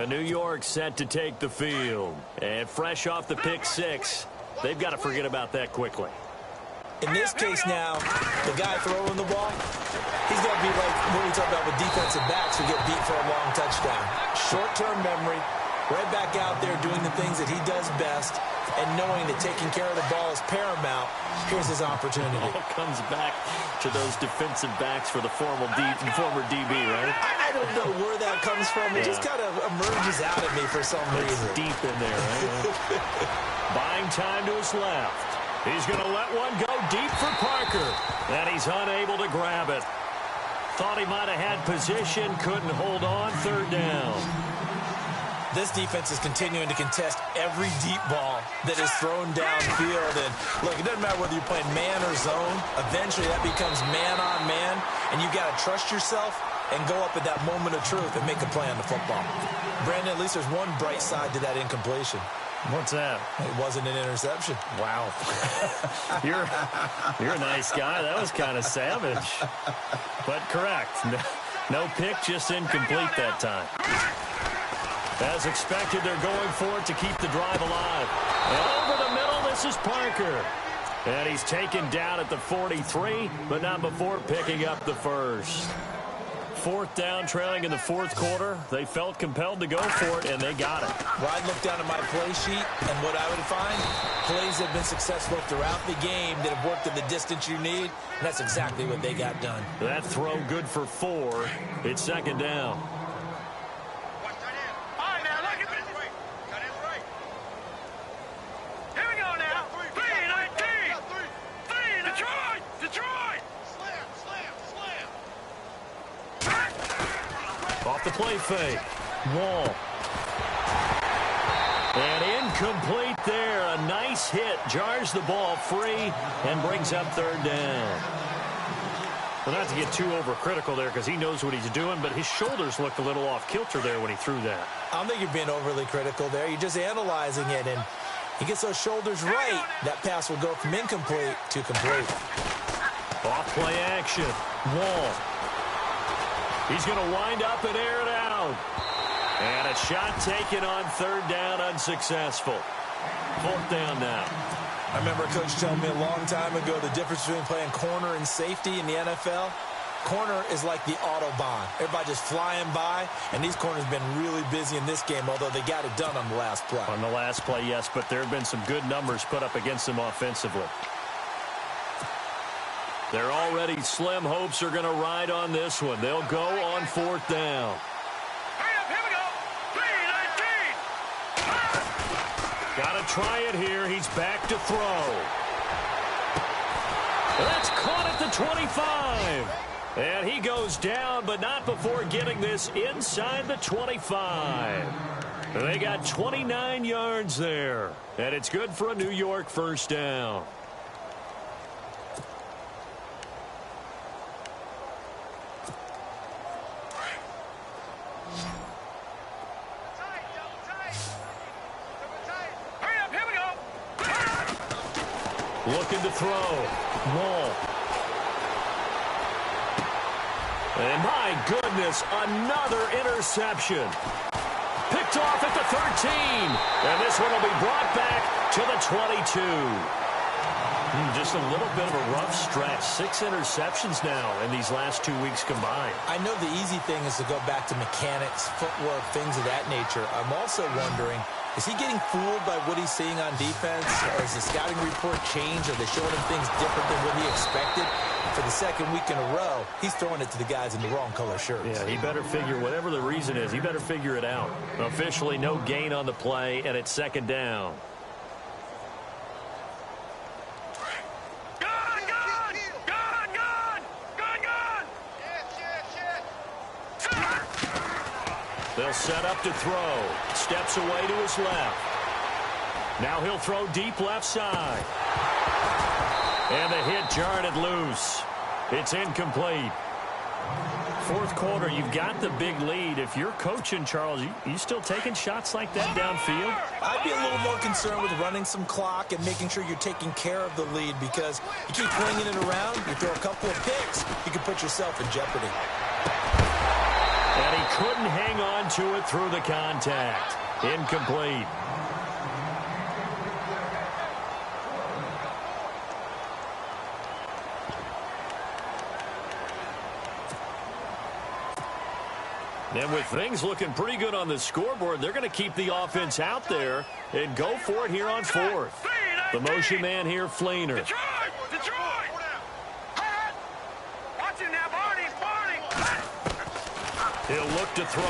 New York set to take the field. And fresh off the pick 6, they've got to forget about that quickly. In this case now, the guy throwing the ball, he's going to be like what we talk about with defensive backs who get beat for a long touchdown. Short-term memory, right back out there doing the things that he does best, and knowing that taking care of the ball is paramount. Here's his opportunity. All comes back to those defensive backs for the former DB, right? I don't know where that comes from. It just kind of emerges out at me for some reason. It's deep in there, right? Buying time to his left. He's going to let one go deep for Parker. And he's unable to grab it. Thought he might have had position, couldn't hold on, third down. This defense is continuing to contest every deep ball that is thrown downfield. And look, it doesn't matter whether you're playing man or zone. Eventually that becomes man on man. And you got to trust yourself and go up at that moment of truth and make a play on the football. Brandon, at least there's one bright side to that incompletion. What's that? It wasn't an interception. Wow. You're a nice guy. That was kind of savage. But correct. No pick, just incomplete that time. As expected, they're going for it to keep the drive alive. And over the middle, this is Parker. And he's taken down at the 43, but not before picking up the first. Fourth down, trailing in the fourth quarter. They felt compelled to go for it, and they got it. Well, I'd look down at my play sheet, and what I would find, plays have been successful throughout the game that have worked at the distance you need, and that's exactly what they got done. That throw good for 4. It's second down. Here we go now. 3-19. 3, Detroit. Detroit. Off the play fake. Wall. And incomplete there. A nice hit. Jars the ball free and brings up third down. Well, not to get too overcritical there because he knows what he's doing, but his shoulders looked a little off kilter there when he threw that. I don't think you're being overly critical there. You're just analyzing it, and he gets those shoulders right. That pass will go from incomplete to complete. Off play action. Wall. He's going to wind up and air it out. And a shot taken on third down, unsuccessful. Fourth down now. I remember a coach telling me a long time ago the difference between playing corner and safety in the NFL. Corner is like the Autobahn. Everybody just flying by, and these corners have been really busy in this game, although they got it done on the last play. On the last play, yes, but there have been some good numbers put up against them offensively. Their already slim hopes are going to ride on this one. They'll go on fourth down. Hurry up, here we go. 3-19. Got to try it here. He's back to throw. That's caught at the 25. And he goes down, but not before getting this inside the 25. They got 29 yards there. And it's good for a New York first down. Looking to throw. Wall. And my goodness, another interception. Picked off at the 13. And this one will be brought back to the 22. Just a little bit of a rough stretch. 6 interceptions now in these last 2 weeks combined. I know the easy thing is to go back to mechanics, footwork, things of that nature. I'm also wondering, is he getting fooled by what he's seeing on defense? Or has the scouting report changed? Are they showing him things different than what he expected? For the second week in a row, he's throwing it to the guys in the wrong color shirts. Yeah, he better figure, whatever the reason is, he better figure it out. Officially, no gain on the play, and it's second down. They'll set up to throw. Steps away to his left. Now he'll throw deep left side. And the hit jarred it loose. It's incomplete. Fourth quarter, you've got the big lead. If you're coaching, Charles, you still taking shots like that downfield? I'd be a little more concerned with running some clock and making sure you're taking care of the lead, because you keep flinging it around, you throw a couple of picks, you can put yourself in jeopardy. And he couldn't hang on to it through the contact. Incomplete. And with things looking pretty good on the scoreboard, they're going to keep the offense out there and go for it here on fourth. The motion man here, Fleener. Detroit! Detroit! Watch him now, Barney! Barney! He'll look to throw.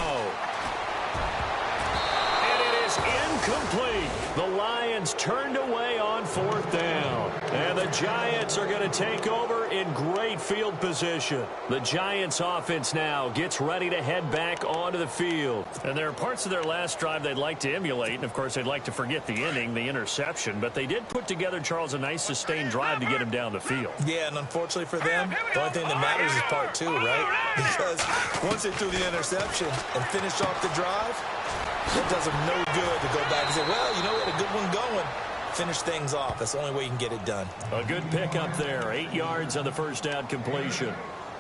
And it is incomplete. The Lions turned away on 4th down. And the Giants are going to take over in great field position. The Giants offense now gets ready to head back onto the field. And there are parts of their last drive they'd like to emulate. And, of course, they'd like to forget the inning, the interception. But they did put together, Charles, a nice sustained drive to get him down the field. Yeah, and unfortunately for them, the only thing that matters is part 2, right? Because once they threw the interception and finished off the drive, it does them no good to go back and say, well, you know, we had a good one going. Finish things off. That's the only way you can get it done. A good pickup there. 8 yards on the first down completion.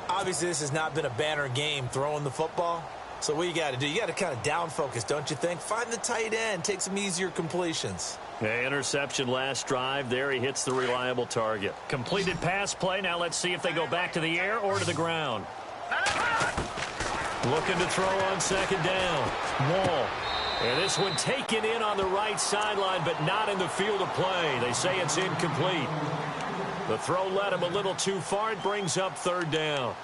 Obviously, this has not been a banner game throwing the football. So what you got to do, you got to kind of down focus, don't you think? Find the tight end. Take some easier completions. Yeah, interception last drive. There he hits the reliable target. Completed pass play. Now let's see if they go back to the air or to the ground. Looking to throw on 2nd down. Wall. And this one taken in on the right sideline, but not in the field of play. They say it's incomplete. The throw led him a little too far. It brings up 3rd down.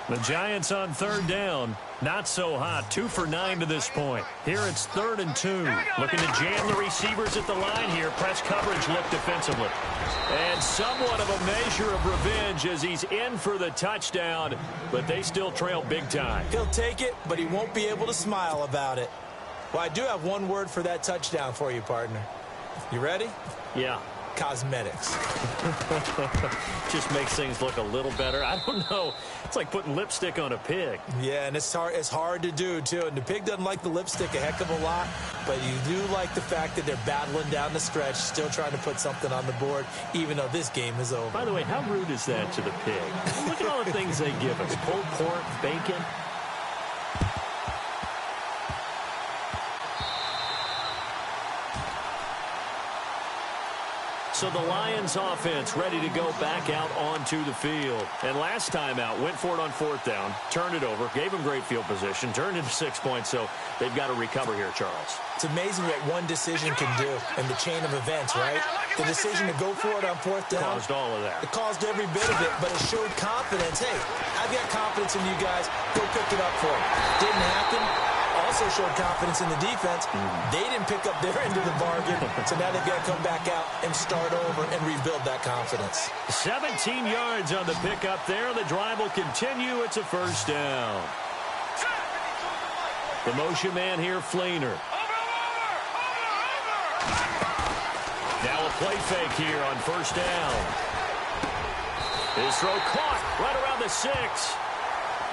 The Giants on 3rd down. Not so hot. 2 for 9 to this point. Here it's 3rd and 2. Looking to jam the receivers at the line here. Press coverage look defensively. And somewhat of a measure of revenge as he's in for the touchdown. But they still trail big time. He'll take it, but he won't be able to smile about it. Well, I do have one word for that touchdown for you, partner. You ready? Yeah. Cosmetics. Just makes things look a little better. I don't know. It's like putting lipstick on a pig. Yeah, and it's hard to do, too. And the pig doesn't like the lipstick a heck of a lot, but you do like the fact that they're battling down the stretch, still trying to put something on the board, even though this game is over. By the way, how rude is that to the pig? Look at all the things they give us. Pulled pork, bacon. So the Lions offense ready to go back out onto the field. And last time out, went for it on 4th down, turned it over, gave them great field position, turned into 6 points, so they've got to recover here, Charles. It's amazing what one decision can do in the chain of events, right? The decision to go for it on 4th down. Caused all of that. It caused every bit of it, but it showed confidence. Hey, I've got confidence in you guys. Go pick it up for them. Didn't happen. Also showed confidence in the defense. They didn't pick up their end of the bargain, so now they've got to come back out and start over and rebuild that confidence. 17 yards on the pickup there. The drive will continue. It's a 1st down. The motion man here, Fleener. Now a play fake here on 1st down. His throw caught right around the 6.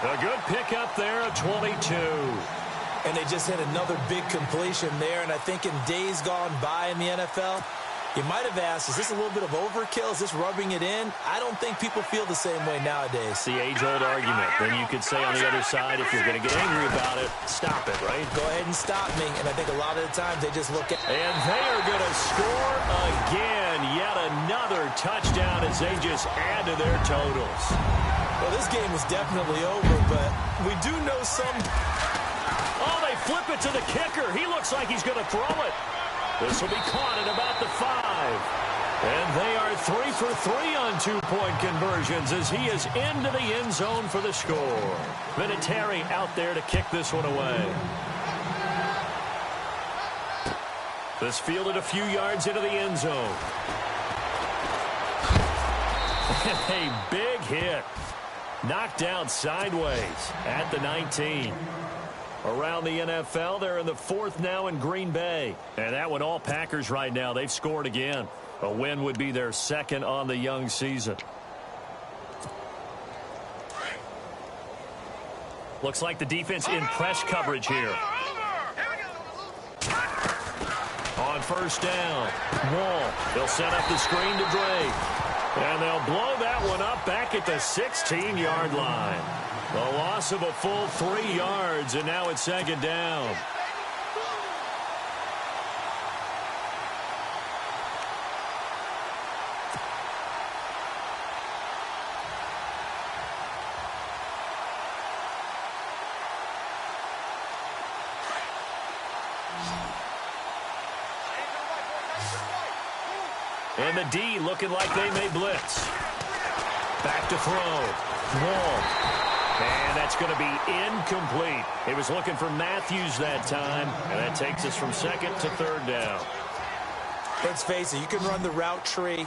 A good pickup there, a 22. And they just hit another big completion there. And I think in days gone by in the NFL, you might have asked, is this a little bit of overkill? Is this rubbing it in? I don't think people feel the same way nowadays. It's the age-old argument. Then you could say on the other side, if you're going to get angry about it, stop it, right? Go ahead and stop me. And I think a lot of the times they just look at... And they are going to score again. Yet another touchdown as they just add to their totals. Well, this game is definitely over, but we do know some... Oh, they flip it to the kicker. He looks like he's going to throw it. This will be caught at about the 5. And they are 3 for 3 on 2-point conversions as he is into the end zone for the score. Vinatieri out there to kick this one away. This fielded a few yards into the end zone. A big hit. Knocked down sideways at the 19. Around the NFL, they're in the 4th now in Green Bay. And that one all Packers right now. They've scored again. A win would be their 2nd on the young season. Looks like the defense in press coverage here. On 1st down, Wall. They'll set up the screen to Drake. And they'll blow that one up back at the 16-yard line. The loss of a full 3 yards, and now it's 2nd down. And the D looking like they may blitz. Back to throw. Wall. And that's going to be incomplete. He was looking for Matthews that time, and that takes us from second to third down. Let's face it, you can run the route tree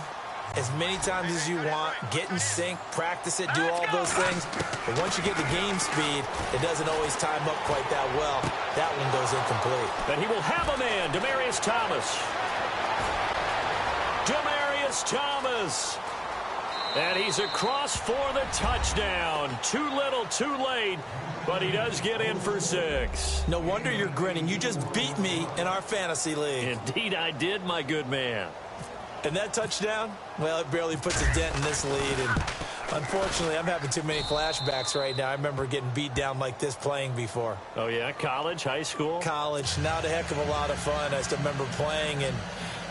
as many times as you want, get in sync, practice it, do all those things. But once you get the game speed, it doesn't always time up quite that well. That one goes incomplete. And he will have a man, Demaryius Thomas. Demaryius Thomas. And he's across for the touchdown. Too little, too late, but he does get in for 6. No wonder you're grinning. You just beat me in our fantasy league. Indeed I did, my good man. And that touchdown, well, it barely puts a dent in this lead. And unfortunately, I'm having too many flashbacks right now. I remember getting beat down like this playing before. Oh, yeah? College, high school? College. Not a heck of a lot of fun. I still remember playing and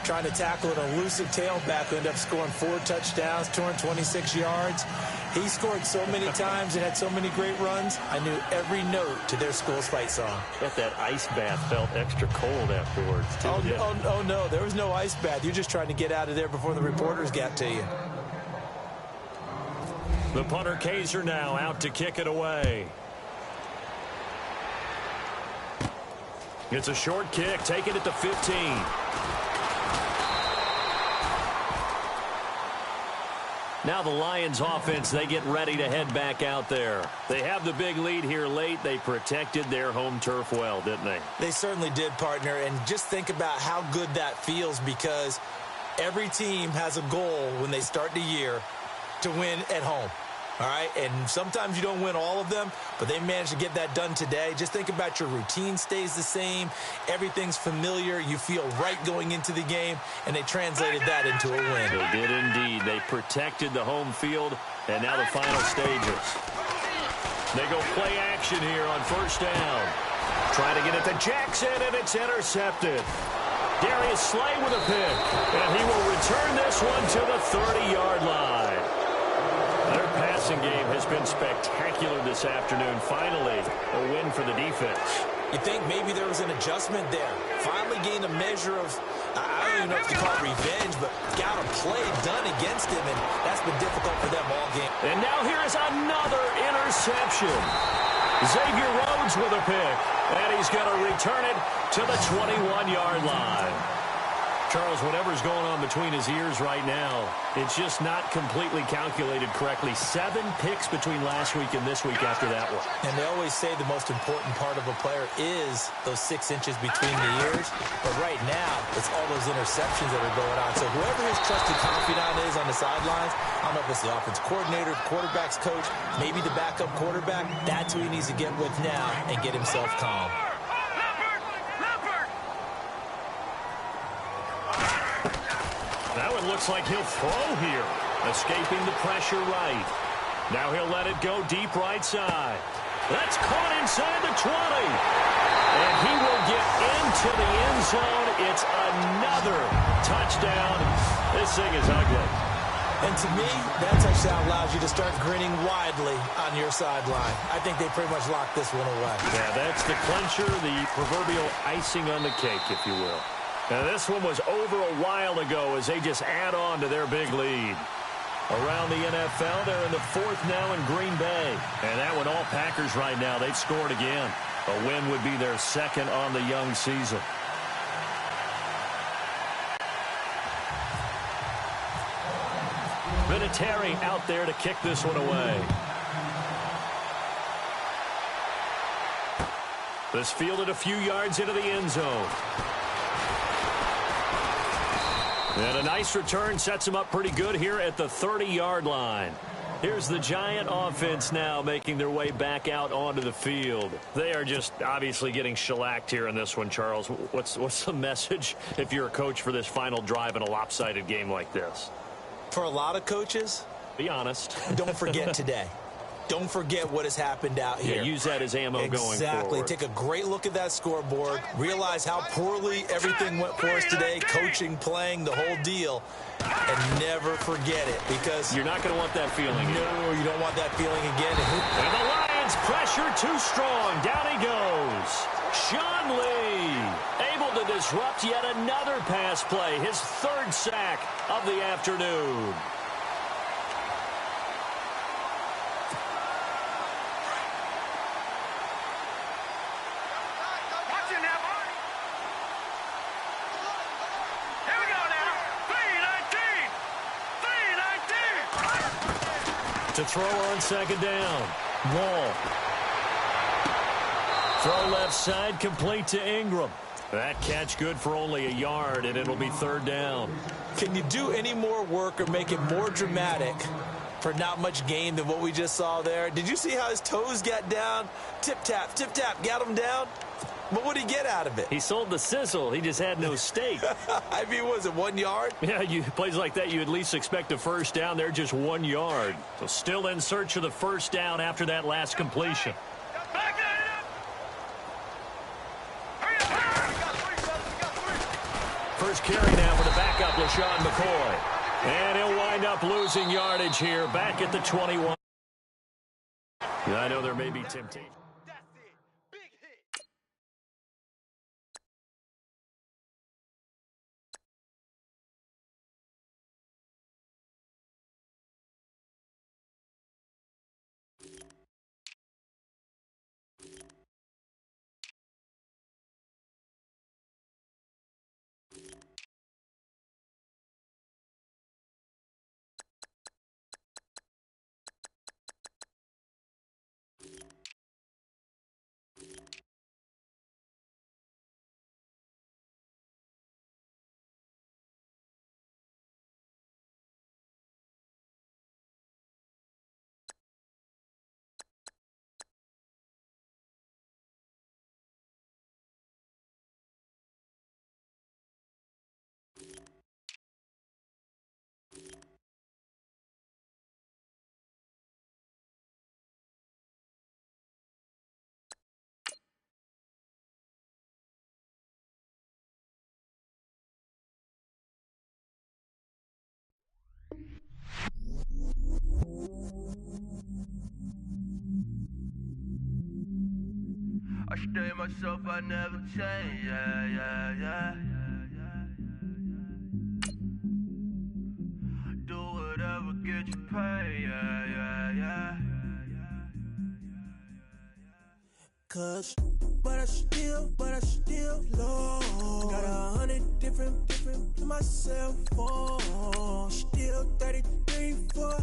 trying to tackle an elusive tailback who ended up scoring 4 touchdowns, 226 yards. He scored so many times and had so many great runs, I knew every note to their school's fight song. Bet that ice bath felt extra cold afterwards, too. Oh, no, there was no ice bath. You're just trying to get out of there before the reporters got to you. The punter Kaiser now out to kick it away. It's a short kick, taking it to 15. Now the Lions offense, they get ready to head back out there. They have the big lead here late. They protected their home turf well, didn't they? They certainly did, partner. And just think about how good that feels, because every team has a goal when they start the year to win at home. All right, and sometimes you don't win all of them, but they managed to get that done today. Just think about your routine stays the same. Everything's familiar. You feel right going into the game, and they translated that into a win. They did indeed. They protected the home field, and now the final stages. They go play action here on first down. Trying to get it to Jackson, and it's intercepted. Darius Slay with a pick, and he will return this one to the 30-yard line. Their passing game has been spectacular this afternoon. Finally, a win for the defense. You think maybe there was an adjustment there. Finally gained a measure of, I don't even know if you call it revenge, but got a play done against him, and that's been difficult for them all game. And now here is another interception. Xavier Rhodes with a pick, and he's going to return it to the 21-yard line. Charles, whatever's going on between his ears right now, it's just not completely calculated correctly. 7 picks between last week and this week after that one. And they always say the most important part of a player is those 6 inches between the ears. But right now, it's all those interceptions that are going on. So whoever his trusted confidant is on the sidelines, I don't know if it's the offense coordinator, quarterback's coach, maybe the backup quarterback, that's who he needs to get with now and get himself calm. Now it looks like he'll throw here, escaping the pressure right. Now he'll let it go deep right side. That's caught inside the 20. And he will get into the end zone. It's another touchdown. This thing is ugly. And to me, that touchdown allows you to start grinning widely on your sideline. I think they pretty much locked this one away. Yeah, that's the clincher, the proverbial icing on the cake, if you will. Now, this one was over a while ago as they just add on to their big lead. Around the NFL, they're in the 4th now in Green Bay. And that one, all Packers right now, they've scored again. A win would be their 2nd on the young season. Vinatieri out there to kick this one away. This fielded a few yards into the end zone. And a nice return sets him up pretty good here at the 30-yard line. Here's the Giant offense now making their way back out onto the field. They are just obviously getting shellacked here in this one, Charles. What's the message if you're a coach for this final drive in a lopsided game like this? For a lot of coaches, be honest. Don't forget today. Don't forget what has happened out here. Yeah, use that as ammo going forward. Exactly. Take a great look at that scoreboard. Realize how poorly everything went for us today. Coaching, playing, the whole deal. And never forget it, because you're not going to want that feeling again. No, you don't want that feeling again. And the Lions pressure too strong. Down he goes. Sean Lee able to disrupt yet another pass play. His 3rd sack of the afternoon. To throw on second down. Wall. Throw left side, complete to Ingram. That catch good for only a yard, and it'll be third down. Can you do any more work or make it more dramatic for not much gain than what we just saw there? Did you see how his toes got down? Tip-tap, got him down. But what did he get out of it? He sold the sizzle. He just had no steak. I mean, was it 1 yard? Yeah, plays like that, you at least expect a first down. They're just 1 yard. So still in search of the first down after that last completion. First carry now for the backup, LaShawn McCoy. And he'll wind up losing yardage here back at the 21. I know there may be temptation. I stay myself, I never change, yeah. Do whatever, get you paid, yeah. Cause, but I still low. Got 100 different to my cell phone. Still 33 for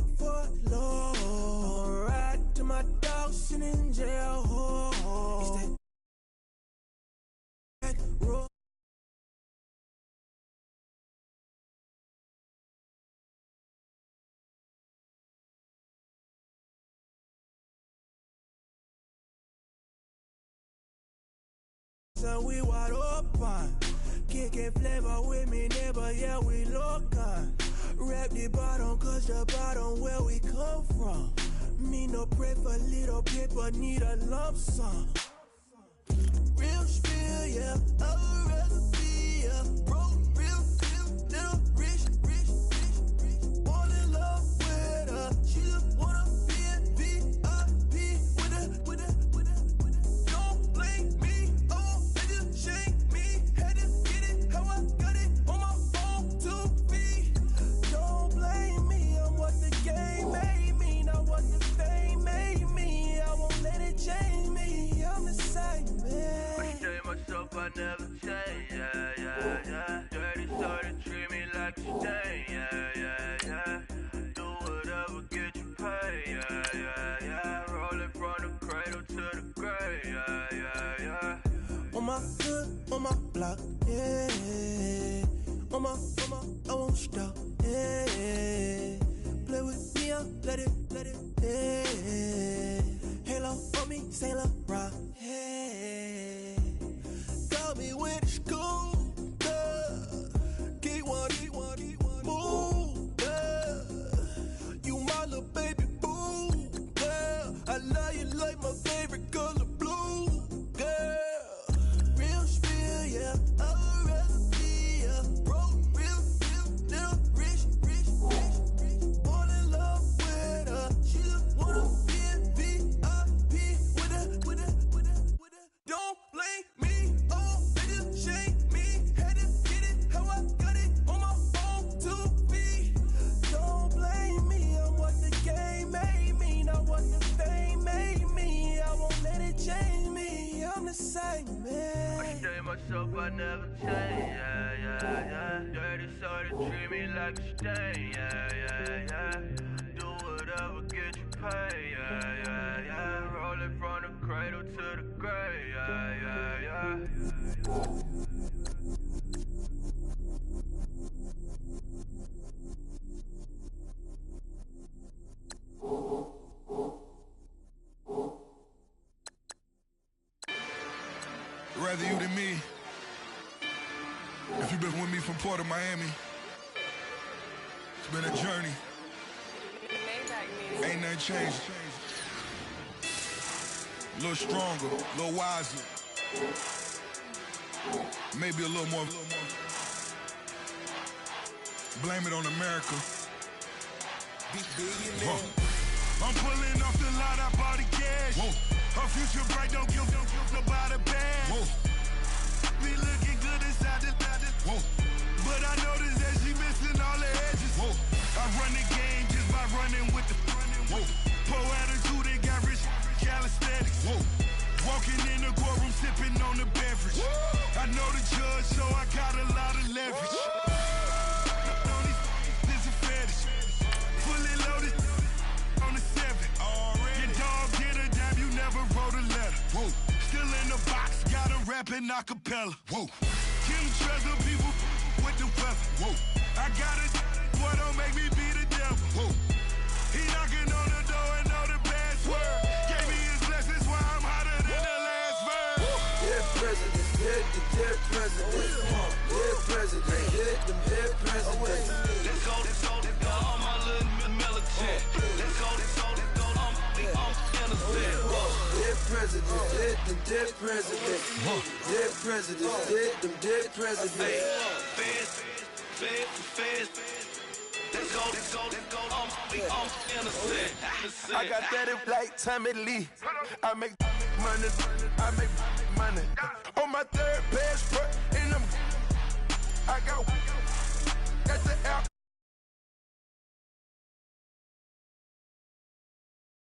low. I'ma ride to my dog sitting in jail. It's that back road. So we wide open, kicking flavor with me, neighbor, yeah, we local. Rap the bottom, cause the bottom where we come from. Me no pray for little paper, need a lump sum. Real spill, yeah, a recipe, yeah. Broke, real, little rich. Fall in love with her, she just wanna be a VIP with her. Don't blame me. Shake me, had to get it, how I got it on my phone to be. Don't blame me, I'm what the game made me, not what the fame made me. I won't let it change me, I'm the same man. I stay myself, I never change, yeah. Dirty started, treat me like a stain, yeah. Do whatever, get you paid, yeah. Rolling from the cradle to the grave, yeah. On my hood, on my block, yeah. On my, I won't stop, yeah. Play with me, I'll let it, yeah. Halo on me, Sailor Rock, yeah. Got me with school, Keep one, move, yeah. You my little baby boo, girl. I love you like my favorite color blue, girl. Real spill, yeah, a recipe, yeah. Broke, real, little rich. Fall in love with her, she just wanna be a VIP with her. Don't blame me, oh, they just shake me. Had to get it, how I got it on my phone to be. Don't blame me, I'm what the game made me, not what the fame made me. I won't let it change me, I'm the same man. I stay myself, I never change, yeah. Dirty sorta treat me like a stain, yeah. Do whatever, get you way, yeah, yeah, yeah. Rolling from the cradle to the grave, yeah, yeah, yeah. Rather you than me. If you've been with me from Port of Miami, it's been a journey. Ain't nothing changed. A little stronger, a little wiser. Maybe a little more. Blame it on America. I'm pulling off the lot, I bought the gas. Whoa. Her future bright, don't give nobody bad. Whoa. Be looking good inside the whoa. But I noticed that she missing all the edges. Whoa. I run the game just by running with the whoa. Poor attitude, they got rich calisthenics. Whoa. Walking in the courtroom, sipping on the beverage. Whoa. I know the judge, so I got a lot of leverage. This a fetish. Fully loaded on the 7. Your dog did a dab, you never wrote a letter. Whoa. Still in the box, got a rapping acapella. Whoa. Kim treasure people with the weather. Whoa. I got it, boy, don't make me be the devil. Whoa. He knocking on the door and know the password. Gave me his blessings while I'm hotter than the last verse. Dead president, dead president. Dead president, dead president. Let's go, all my little militant. Let's go, I'm innocent. Dead president, dead president. Dead president, dead president. Feds. Let's go, I'm innocent. I got that like Tommy Lee. I make money. On my third passport, and I got the app.